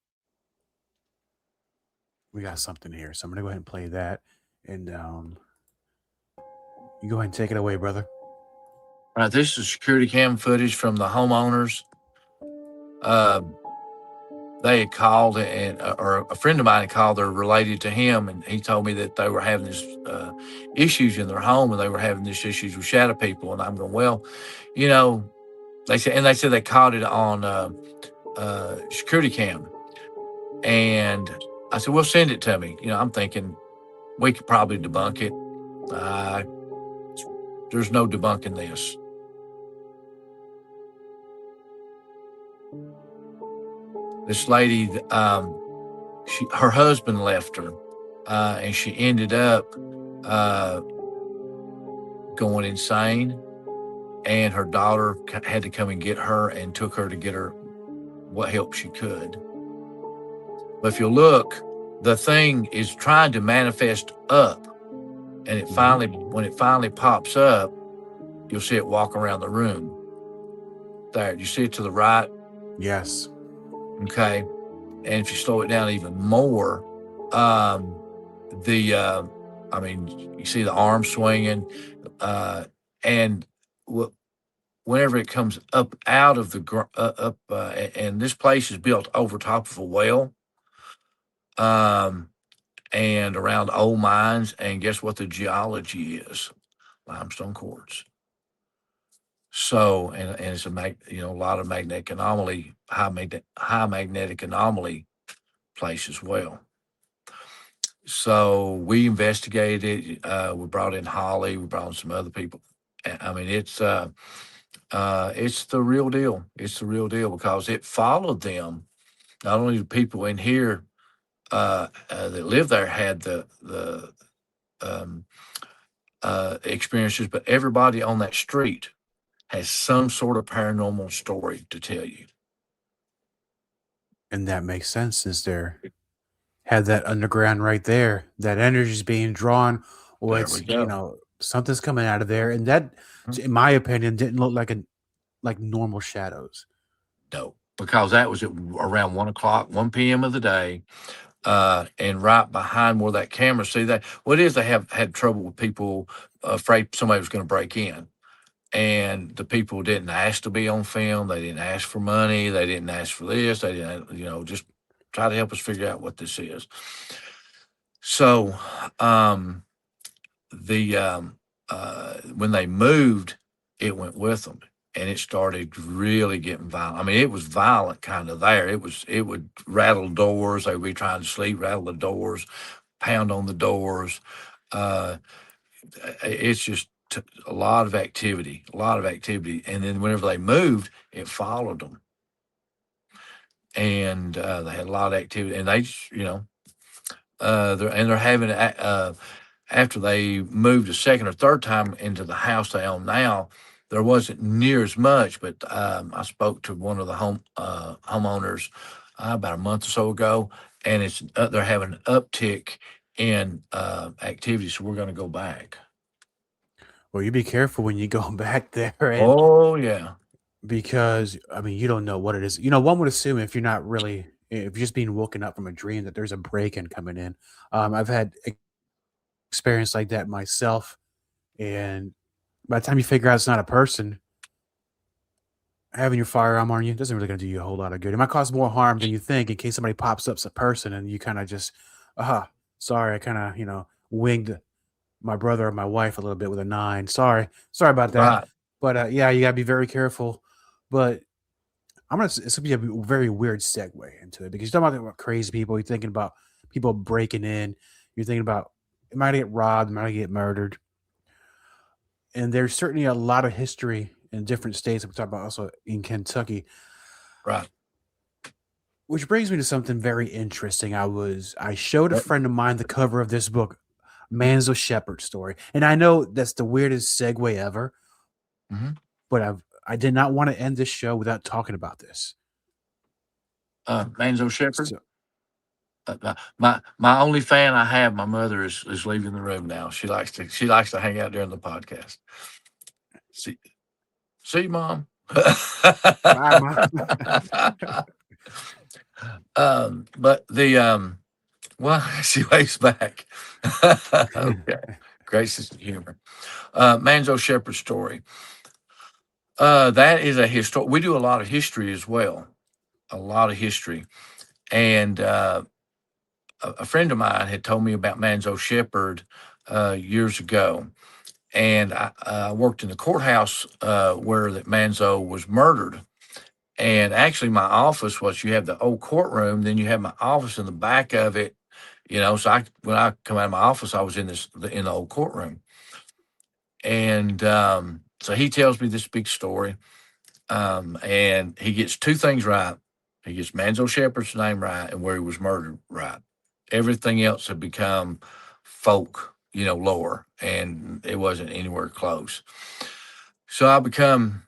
we got something here. So I'm gonna go ahead and play that. And you go ahead and take it away, brother. All right, this is security cam footage from the homeowners. They had called, and or a friend of mine had called. They're related to him, and he told me that they were having this issues in their home, and they were having this issues with shadow people. And I'm going, well, you know, they said they caught it on security cam, and I said, well, send it to me. You know, I'm thinking we could probably debunk it. There's no debunking this. This lady, her husband left her, and she ended up going insane. And her daughter had to come and get her, and took her to get her what help she could. But if you look, the thing is trying to manifest up, and it finally, when it finally pops up, you'll see it walk around the room. There, you see it to the right? Yes. Okay. And if you slow it down even more, I mean, you see the arm swinging, and whenever it comes up out of the and this place is built over top of a well, and around old mines, and guess what the geology is? Limestone quartz. So, and it's a lot of magnetic anomaly, high magnetic anomaly place as well. So we investigated it. We brought in Holly. We brought in some other people. I mean, it's the real deal. It's the real deal, because it followed them. Not only the people in here that live there had the experiences, but everybody on that street has some sort of paranormal story to tell you. And that makes sense, since they're had that underground right there. That energy's being drawn, or There it's, we go. something's coming out of there. And that, in my opinion, didn't look like normal shadows. No, because that was at around 1 o'clock, 1 p.m. of the day. And right behind where that camera, see that, what it is, they have had trouble with people afraid somebody was going to break in. And the people didn't ask to be on film. They didn't ask for money. They didn't ask for this. They didn't, just try to help us figure out what this is. So, when they moved, it went with them, and it started really getting violent. I mean, it was violent kind of there. It would rattle doors. They would be trying to sleep, rattle the doors, pound on the doors. It's just a lot of activity. And then whenever they moved, it followed them. And they had a lot of activity, and they, they're having after they moved a second or third time into the house they own now, there wasn't near as much. But I spoke to one of the homeowners about a month or so ago, and they're having an uptick in activity. So we're going to go back. Well, you be careful when you go back there, Oh yeah, because I mean, you don't know what it is. One would assume, if you're just being woken up from a dream, that there's a break-in coming in. I've had experience like that myself, and by the time you figure out it's not a person, having your firearm on you doesn't really going to do you a whole lot of good. It might cause more harm than you think, in case somebody pops up as a person, and you kind of just, sorry, I kind of winged my brother or my wife a little bit with a 9. Sorry about that. right. But yeah, you gotta be very careful. But it's gonna be a very weird segue into it, because you're talking about crazy people. You're thinking about people breaking in. You're thinking about, it might get robbed, it might get murdered. And there's certainly a lot of history in different states. We talk about also in Kentucky. Right. Which brings me to something very interesting. I showed a friend of mine the cover of this book, Manzo Shepherd Story. And I know that's the weirdest segue ever, but I did not want to end this show without talking about this. Manzo Shepherd? My only fan I have, my mother is leaving the room now. She likes to hang out during the podcast. See, see, Mom. Bye, Mom. But well, she waves back. Okay, great sense of humor. Manzo Shepherd story. That is a history. We do a lot of history as well, a lot of history, and a friend of mine had told me about Manzo Shepherd years ago, and I worked in the courthouse where that Manzo was murdered. And actually, my office was, you have the old courtroom, then you have my office in the back of it. So when I come out of my office, I was in the old courtroom, and so he tells me this big story, and he gets two things right. He gets Manzo Shepherd's name right and where he was murdered right. Everything else had become folk, lore, and it wasn't anywhere close. So I become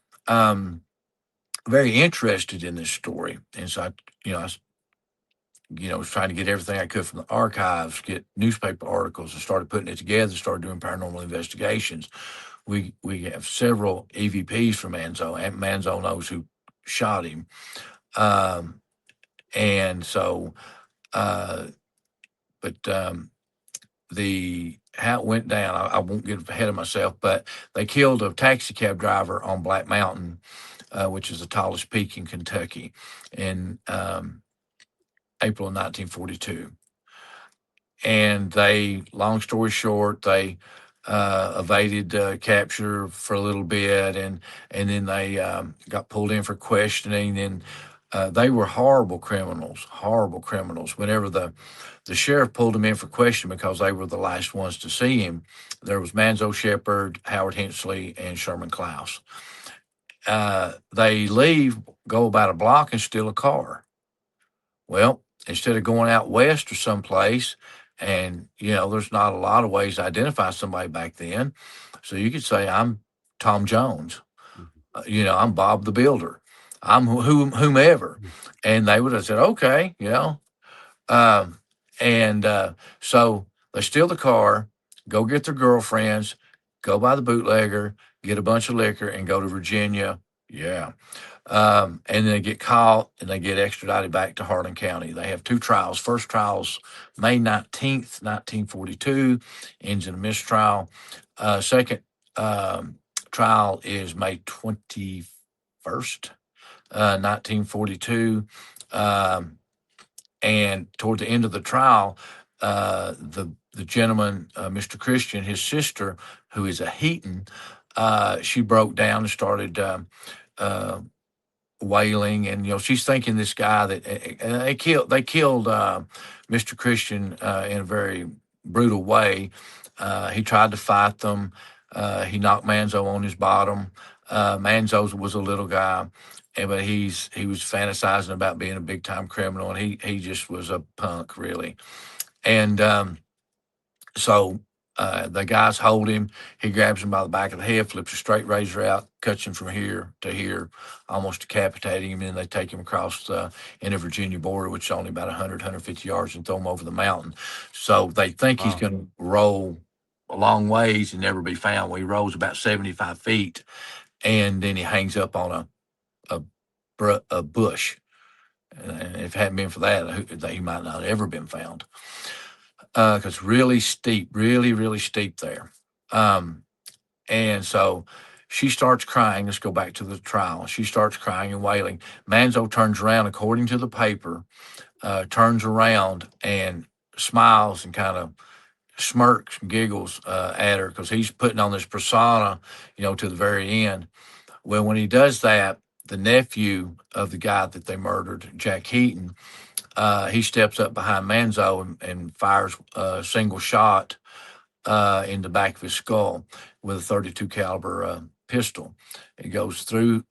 very interested in this story, and so I was trying to get everything I could from the archives, get newspaper articles, and started putting it together. Started doing paranormal investigations. We have several EVPs from Manzo, and Manzo knows who shot him, and so, uh, but the how it went down, I won't get ahead of myself, but they killed a taxi cab driver on Black Mountain, which is the tallest peak in Kentucky, in April of 1942. And they, long story short, they evaded capture for a little bit, and then they got pulled in for questioning. And they were horrible criminals, horrible criminals. Whenever the sheriff pulled them in for questioning, because they were the last ones to see him, there was Manzo Shepherd, Howard Hensley, and Sherman Klaus. They leave, go about a block, and steal a car. Well, instead of going out west or someplace, and there's not a lot of ways to identify somebody back then. So you could say, I'm Tom Jones, I'm Bob the Builder, I'm whomever. And they would have said, okay, Um, and so they steal the car, go get their girlfriends, go by the bootlegger, get a bunch of liquor, and go to Virginia. Yeah. And then they get caught and they get extradited back to Harlan County. They have two trials. First trial's May 19th, 1942, ends in a mistrial. Second trial is May 21st, 1942. And toward the end of the trial, the gentleman, Mr. Christian, his sister, who is a Heaton, she broke down and started uh, wailing, and she's thinking this guy that they killed Mr. Christian in a very brutal way. He tried to fight them. He knocked Manzo on his bottom. Manzo was a little guy, but he was fantasizing about being a big time criminal, and he just was a punk, really. And so the guys hold him. He grabs him by the back of the head, flips a straight razor out, cuts him from here to here, almost decapitating him. And then they take him across the Virginia border, which is only about 150 yards, and throw him over the mountain. So they think he's Wow. going to roll a long ways and never be found. Well, he rolls about 75 feet, and then he hangs up on a bush. And if it hadn't been for that, he might not have ever been found. Because really steep, really, really steep there. And so she starts crying. Let's go back to the trial. She starts crying and wailing. Manzo turns around, according to the paper, turns around and smiles and kind of smirks and giggles at her, because he's putting on this persona, to the very end. Well, when he does that, the nephew of the guy that they murdered, Jack Heaton, he steps up behind Manzo and fires a single shot in the back of his skull with a 32 caliber pistol. It goes through,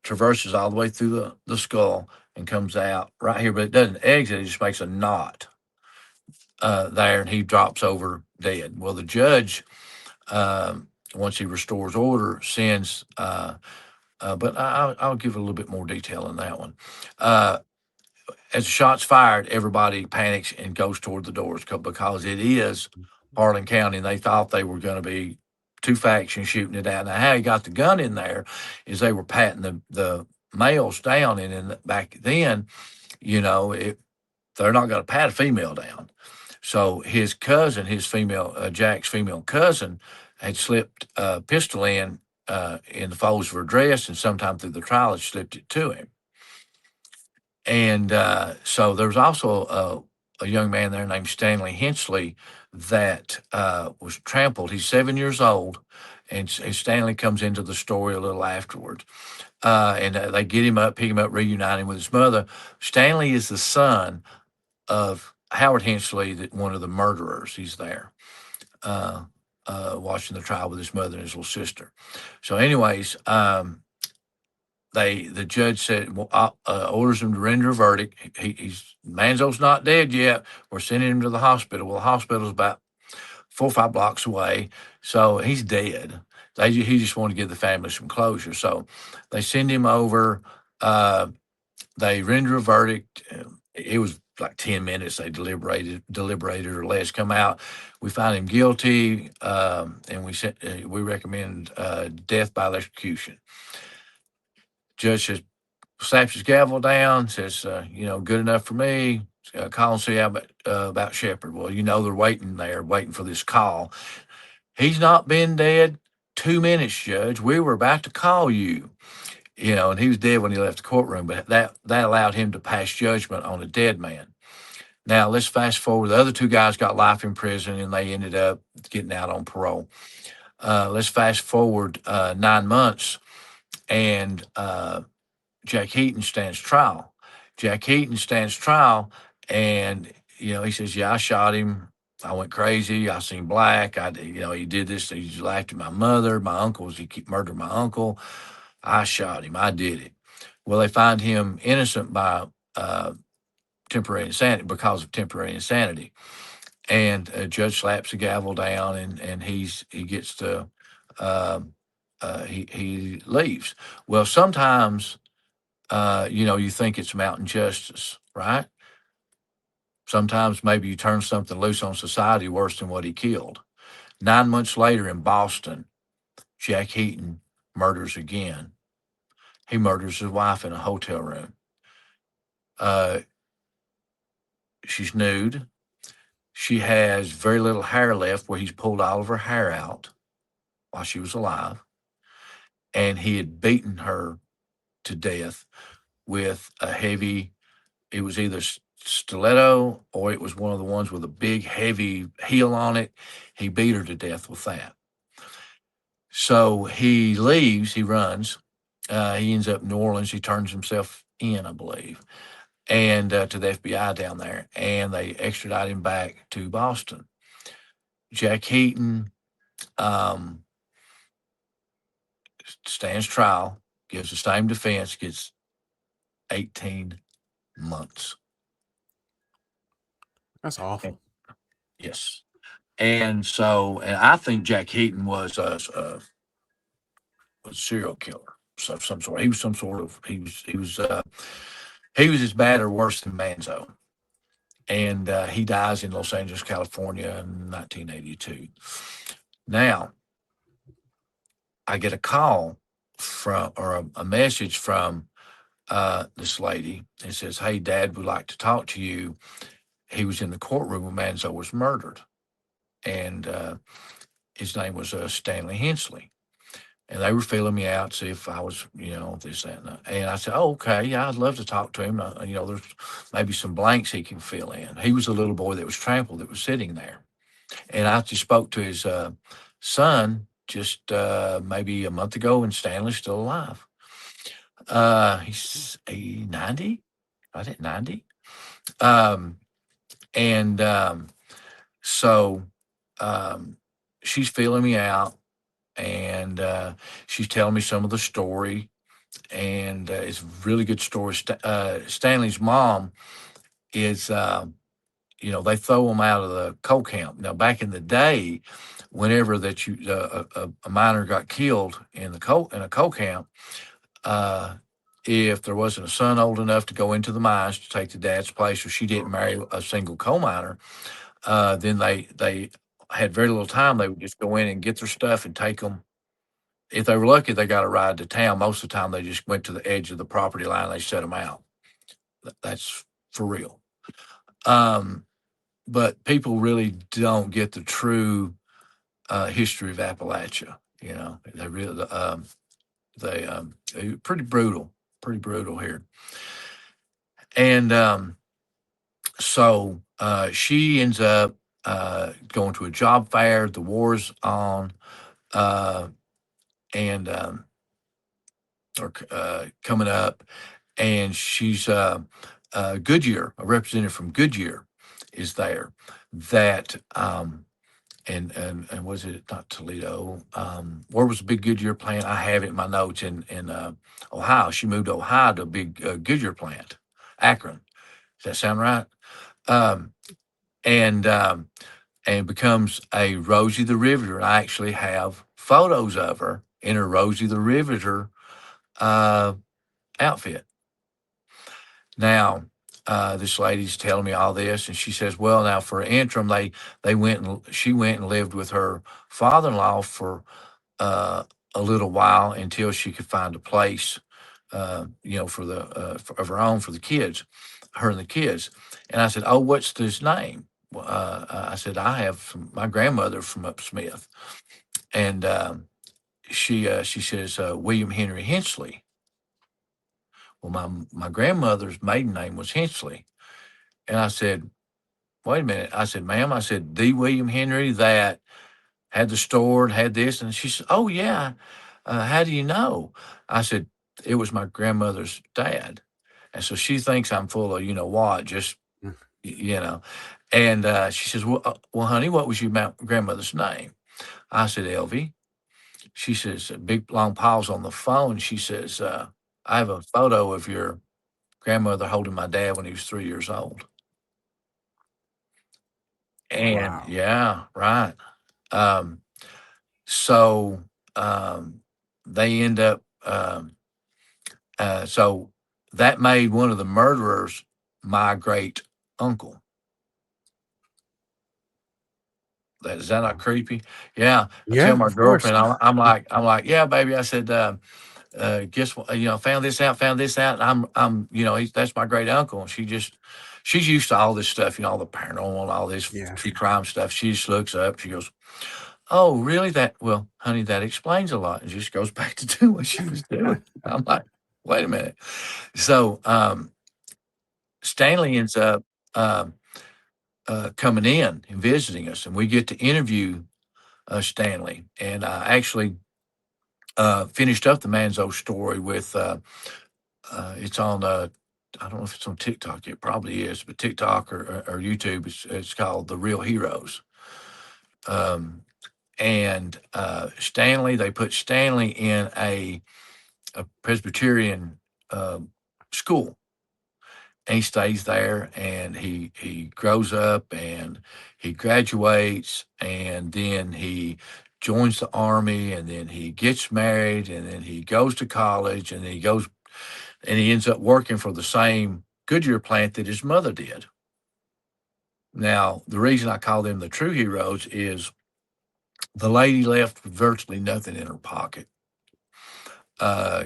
traverses all the way through the skull and comes out right here, but it doesn't exit. It just makes a knot there, and he drops over dead. Well, the judge, once he restores order, sends. But I'll give a little bit more detail in that one. as the shots fired, everybody panics and goes toward the doors because it is Harlan County, and they thought they were going to be two factions shooting it out. Now, how he got the gun in there is they were patting the males down, and back then, they're not going to pat a female down. So his cousin, Jack's female cousin, had slipped a pistol in the folds of her dress, and sometime through the trial, had slipped it to him. And so there was also a young man there named Stanley Hensley that was trampled. He's 7 years old, and Stanley comes into the story a little afterwards. And they get him up, pick him up, reunite him with his mother. Stanley is the son of Howard Hensley, one of the murderers. He's there watching the trial with his mother and his little sister. So anyways, the judge said, orders him to render a verdict. Manzo's not dead yet. We're sending him to the hospital. Well, the hospital's about 4 or 5 blocks away, so he's dead. He just wanted to give the family some closure. So they send him over. They render a verdict. It was like 10 minutes. They deliberated or less. Come out. We find him guilty, and we recommend death by electrocution. Judge slaps his gavel down, says, good enough for me. Call and see about Shepard. Well, they're waiting for this call. He's not been dead 2 minutes, Judge. We were about to call you. And he was dead when he left the courtroom, but that allowed him to pass judgment on a dead man. Now, let's fast forward. The other 2 guys got life in prison, and they ended up getting out on parole. Let's fast forward 9 months, and Jack Heaton stands trial. And, he says, yeah, I shot him. I went crazy. I seen black. He did this. He laughed at my mother. My uncles, he murdered my uncle. I shot him. I did it. Well, they find him innocent by temporary insanity because of temporary insanity. And a judge slaps the gavel down, and he gets to he leaves. Well, sometimes you think it's mountain justice, right? Sometimes maybe you turn something loose on society worse than what he killed. 9 months later in Boston, Jack Heaton murders again. He murders his wife in a hotel room. She's nude. She has very little hair left where he's pulled all of her hair out while she was alive. And he had beaten her to death with a heavy, it was either stiletto or it was one of the ones with a big, heavy heel on it. He beat her to death with that. So he leaves, he runs. He ends up in New Orleans. He turns himself in, I believe, and to the FBI down there, and they extradite him back to Boston. Jack Heaton stands trial, gives the same defense, gets 18 months. That's awful. Yes. And I think Jack Heaton was a serial killer of some sort. He was as bad or worse than Manzo. And he dies in Los Angeles, California in 1982. Now, I get a call a message from this lady. It says, hey, Dad would like to talk to you. He was in the courtroom when Manzo was murdered. And his name was Stanley Hensley. And they were filling me out, see if I was, this, that, and that. And I said, oh, okay, yeah, I'd love to talk to him. There's maybe some blanks he can fill in. He was a little boy that was trampled that was sitting there. And I just spoke to his son just maybe a month ago, and Stanley's still alive. He's 90, right at 90. So she's filling me out. And she's telling me some of the story, and it's a really good story. Stanley's mom is, they throw them out of the coal camp. Now, back in the day, whenever a miner got killed in a coal camp, if there wasn't a son old enough to go into the mines to take the dad's place, or she didn't marry a single coal miner, then they had very little time. They would just go in and get their stuff and take them. If they were lucky, they got a ride to town. Most of the time, they just went to the edge of the property line. And they set them out. That's for real. But people really don't get the true history of Appalachia. You know, they really they're pretty brutal here. And so she ends up going to a job fair. The war's on, and or coming up, and she's Goodyear, a representative from Goodyear, is there. That and was it not Toledo? Where was the big Goodyear plant? I have it in my notes in Ohio. She moved to Ohio to a big Goodyear plant, Akron. Does that sound right? Um, and becomes a Rosie the Riveter. I actually have photos of her in her Rosie the Riveter outfit. Now, this lady's telling me all this, and she says, "Well, now for an interim, she went and lived with her father-in-law for a little while until she could find a place, for of her own for the kids, her and the kids." And I said, "Oh, what's his name?" I said, "I have my grandmother from up Smith," and she says, "William Henry Hensley." Well, my grandmother's maiden name was Hensley. And I said, "Wait a minute." I said, "Ma'am," I said, "the William Henry that had the store and had this?" And she said, "Oh, yeah. How do you know?" I said, "It was my grandmother's dad." And so she thinks I'm full of, you know what, just, Mm. you know. And she says, well, honey, what was your grandmother's name?" I said, "Elvie." She says, a big long pause on the phone. She says, "I have a photo of your grandmother holding my dad when he was 3 years old." And Wow. yeah, right. Um, so they end up, so that made one of the murderers my great uncle. Is that not creepy? Yeah. I tell Yeah, my of course. girlfriend, I'm like, "Yeah, baby." I said, "Guess what? Found this out, found this out." And that's my great uncle. And she's used to all this stuff, all the paranormal and all this Yeah. true crime stuff. She just looks up, she goes, "Oh, really? Well, honey, that explains a lot." And just goes back to doing what she was doing. I'm like, wait a minute. So Stanley ends up um, coming in and visiting us, and we get to interview Stanley. And I actually finished up the Manzo story with it's on I don't know if it's on TikTok. It probably is, but TikTok or YouTube, it's called The Real Heroes. Um, and Stanley, they put Stanley in a Presbyterian school, and he stays there, and he grows up, and he graduates, and then he joins the army, and then he gets married, and then he goes to college, and then he ends up working for the same Goodyear plant that his mother did. Now, the reason I call them the true heroes is the lady left with virtually nothing in her pocket, uh,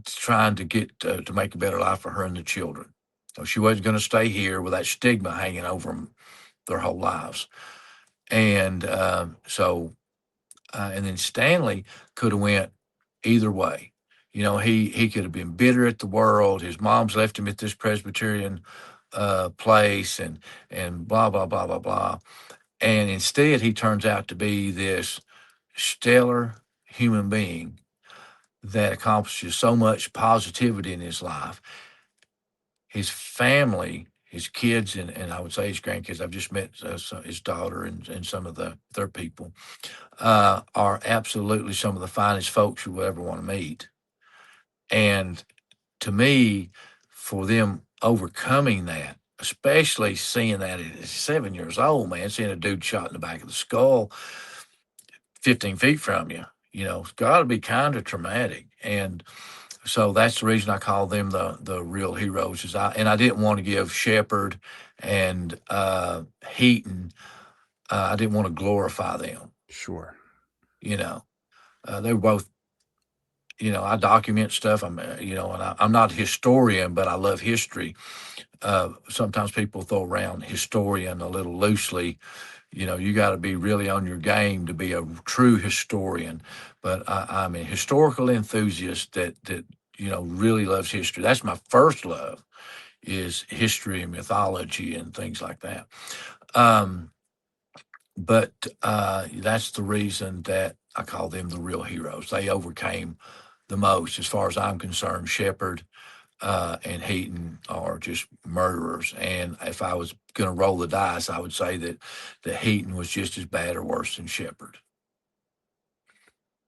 trying to get to make a better life for her and the children. So she wasn't going to stay here with that stigma hanging over them their whole lives. And and then Stanley could have went either way. He could have been bitter at the world. His mom's left him at this Presbyterian place, and blah blah blah blah blah. And instead, he turns out to be this stellar human being that accomplishes so much positivity in his life. His family, his kids, and I would say his grandkids. I've just met his daughter and some of their people are absolutely some of the finest folks you will ever want to meet. And to me, for them overcoming that, especially seeing that at 7 years old, man, seeing a dude shot in the back of the skull 15 feet from you, it's got to be kind of traumatic. And So that's the reason I call them the real heroes. I didn't want to give Shepherd and Heaton. I didn't want to glorify them. Sure. You know, they were both. I document stuff. And I'm not a historian, but I love history. Sometimes people throw around historian a little loosely. You got to be really on your game to be a true historian. But I'm a historical enthusiast that really loves history. That's my first love, is history and mythology and things like that. But that's the reason that I call them the real heroes. They overcame the most, as far as I'm concerned. Shepherd and Heaton are just murderers. And if I was going to roll the dice, I would say that Heaton was just as bad or worse than Shepherd.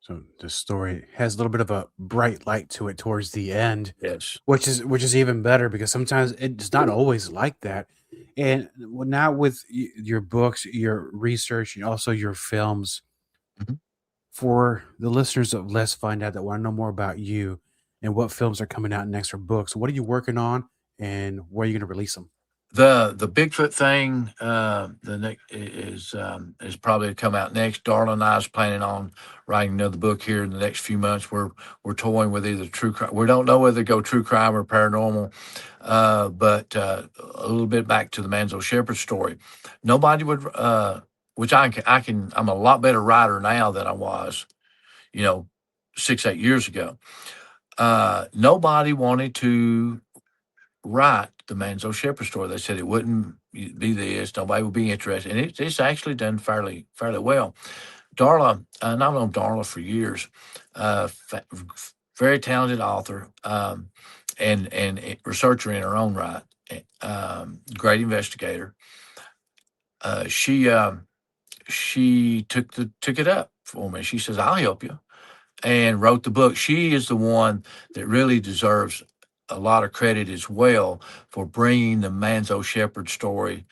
So the story has a little bit of a bright light to it towards the end. Yes. Which is even better, because sometimes it's not always like that. And now with your books, your research, and also your films, Mhm. for the listeners of Let's Find Out that want to know more about you and what films are coming out next, or books, what are you working on, and where are you going to release them? The Bigfoot thing, the next is probably to come out next. Darla and I is planning on writing another book here in the next few months. We're toying with either true crime. We don't know whether to go true crime or paranormal, but a little bit back to the Manzo Shepherd story. Nobody would, which I can. I'm a lot better writer now than I was, 6-8 years ago. Nobody wanted to write the Manzo Shepherd story. They said it wouldn't be this. Nobody would be interested. And it's actually done fairly well. Darla, and I've known Darla for years, very talented author, and researcher in her own right, great investigator. She took it up for me. She says, "I'll help you," and wrote the book. She is the one that really deserves a lot of credit as well for bringing the Manzo Shepherd story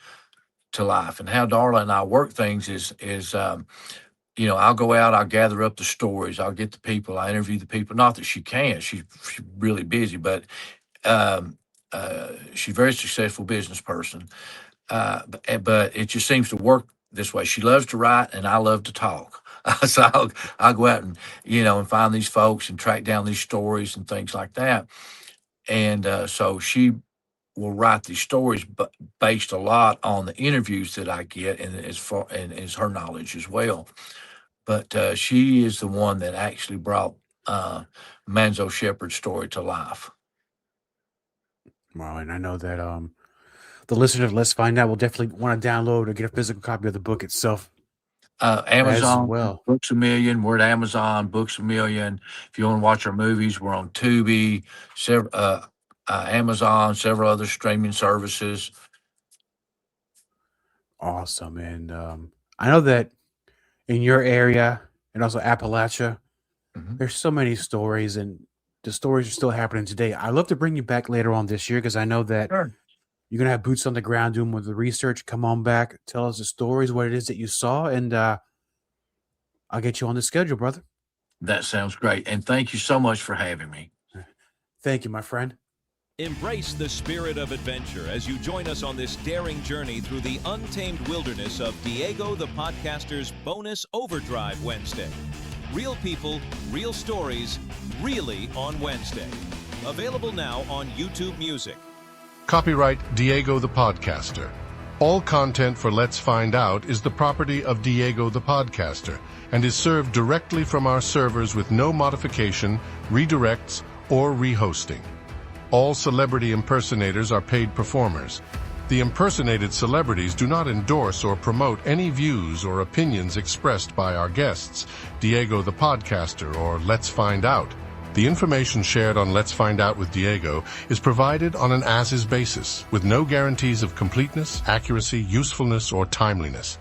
to life. And how Darla and I work things is I'll go out, I'll gather up the stories, I'll get the people, I interview the people. Not that she can't, she's really busy, but she's a very successful business person. But it just seems to work this way. She loves to write, and I love to talk. So I'll go out and and find these folks and track down these stories and things like that. And so she will write these stories, but based a lot on the interviews that I get, and is her knowledge as well. But she is the one that actually brought Manzo Shepherd's story to life. Well, and I know that the listener of Let's Find Out will definitely want to download or get a physical copy of the book itself. Amazon, as well. Books A Million. We're at Amazon, Books A Million. If you want to watch our movies, we're on Tubi, Amazon, several other streaming services. Awesome. And I know that in your area and also Appalachia, there's so many stories, and the stories are still happening today. I'd love to bring you back later on this year, because I know that Sure. you're going to have boots on the ground doing with the research. Come on back, tell us the stories, what it is that you saw, and I'll get you on the schedule, brother. That sounds great. And thank you so much for having me. Thank you, my friend. Embrace the spirit of adventure as you join us on this daring journey through the untamed wilderness of Diego the Podcaster's Bonus Overdrive Wednesday. Real people, real stories, really on Wednesday. Available now on YouTube Music. Copyright Diego the Podcaster. All content for Let's Find Out is the property of Diego the Podcaster and is served directly from our servers with no modification, redirects, or rehosting. All celebrity impersonators are paid performers. The impersonated celebrities do not endorse or promote any views or opinions expressed by our guests, Diego the Podcaster, or Let's Find Out. The information shared on Let's Find Out with Diego is provided on an as-is basis, with no guarantees of completeness, accuracy, usefulness, or timeliness.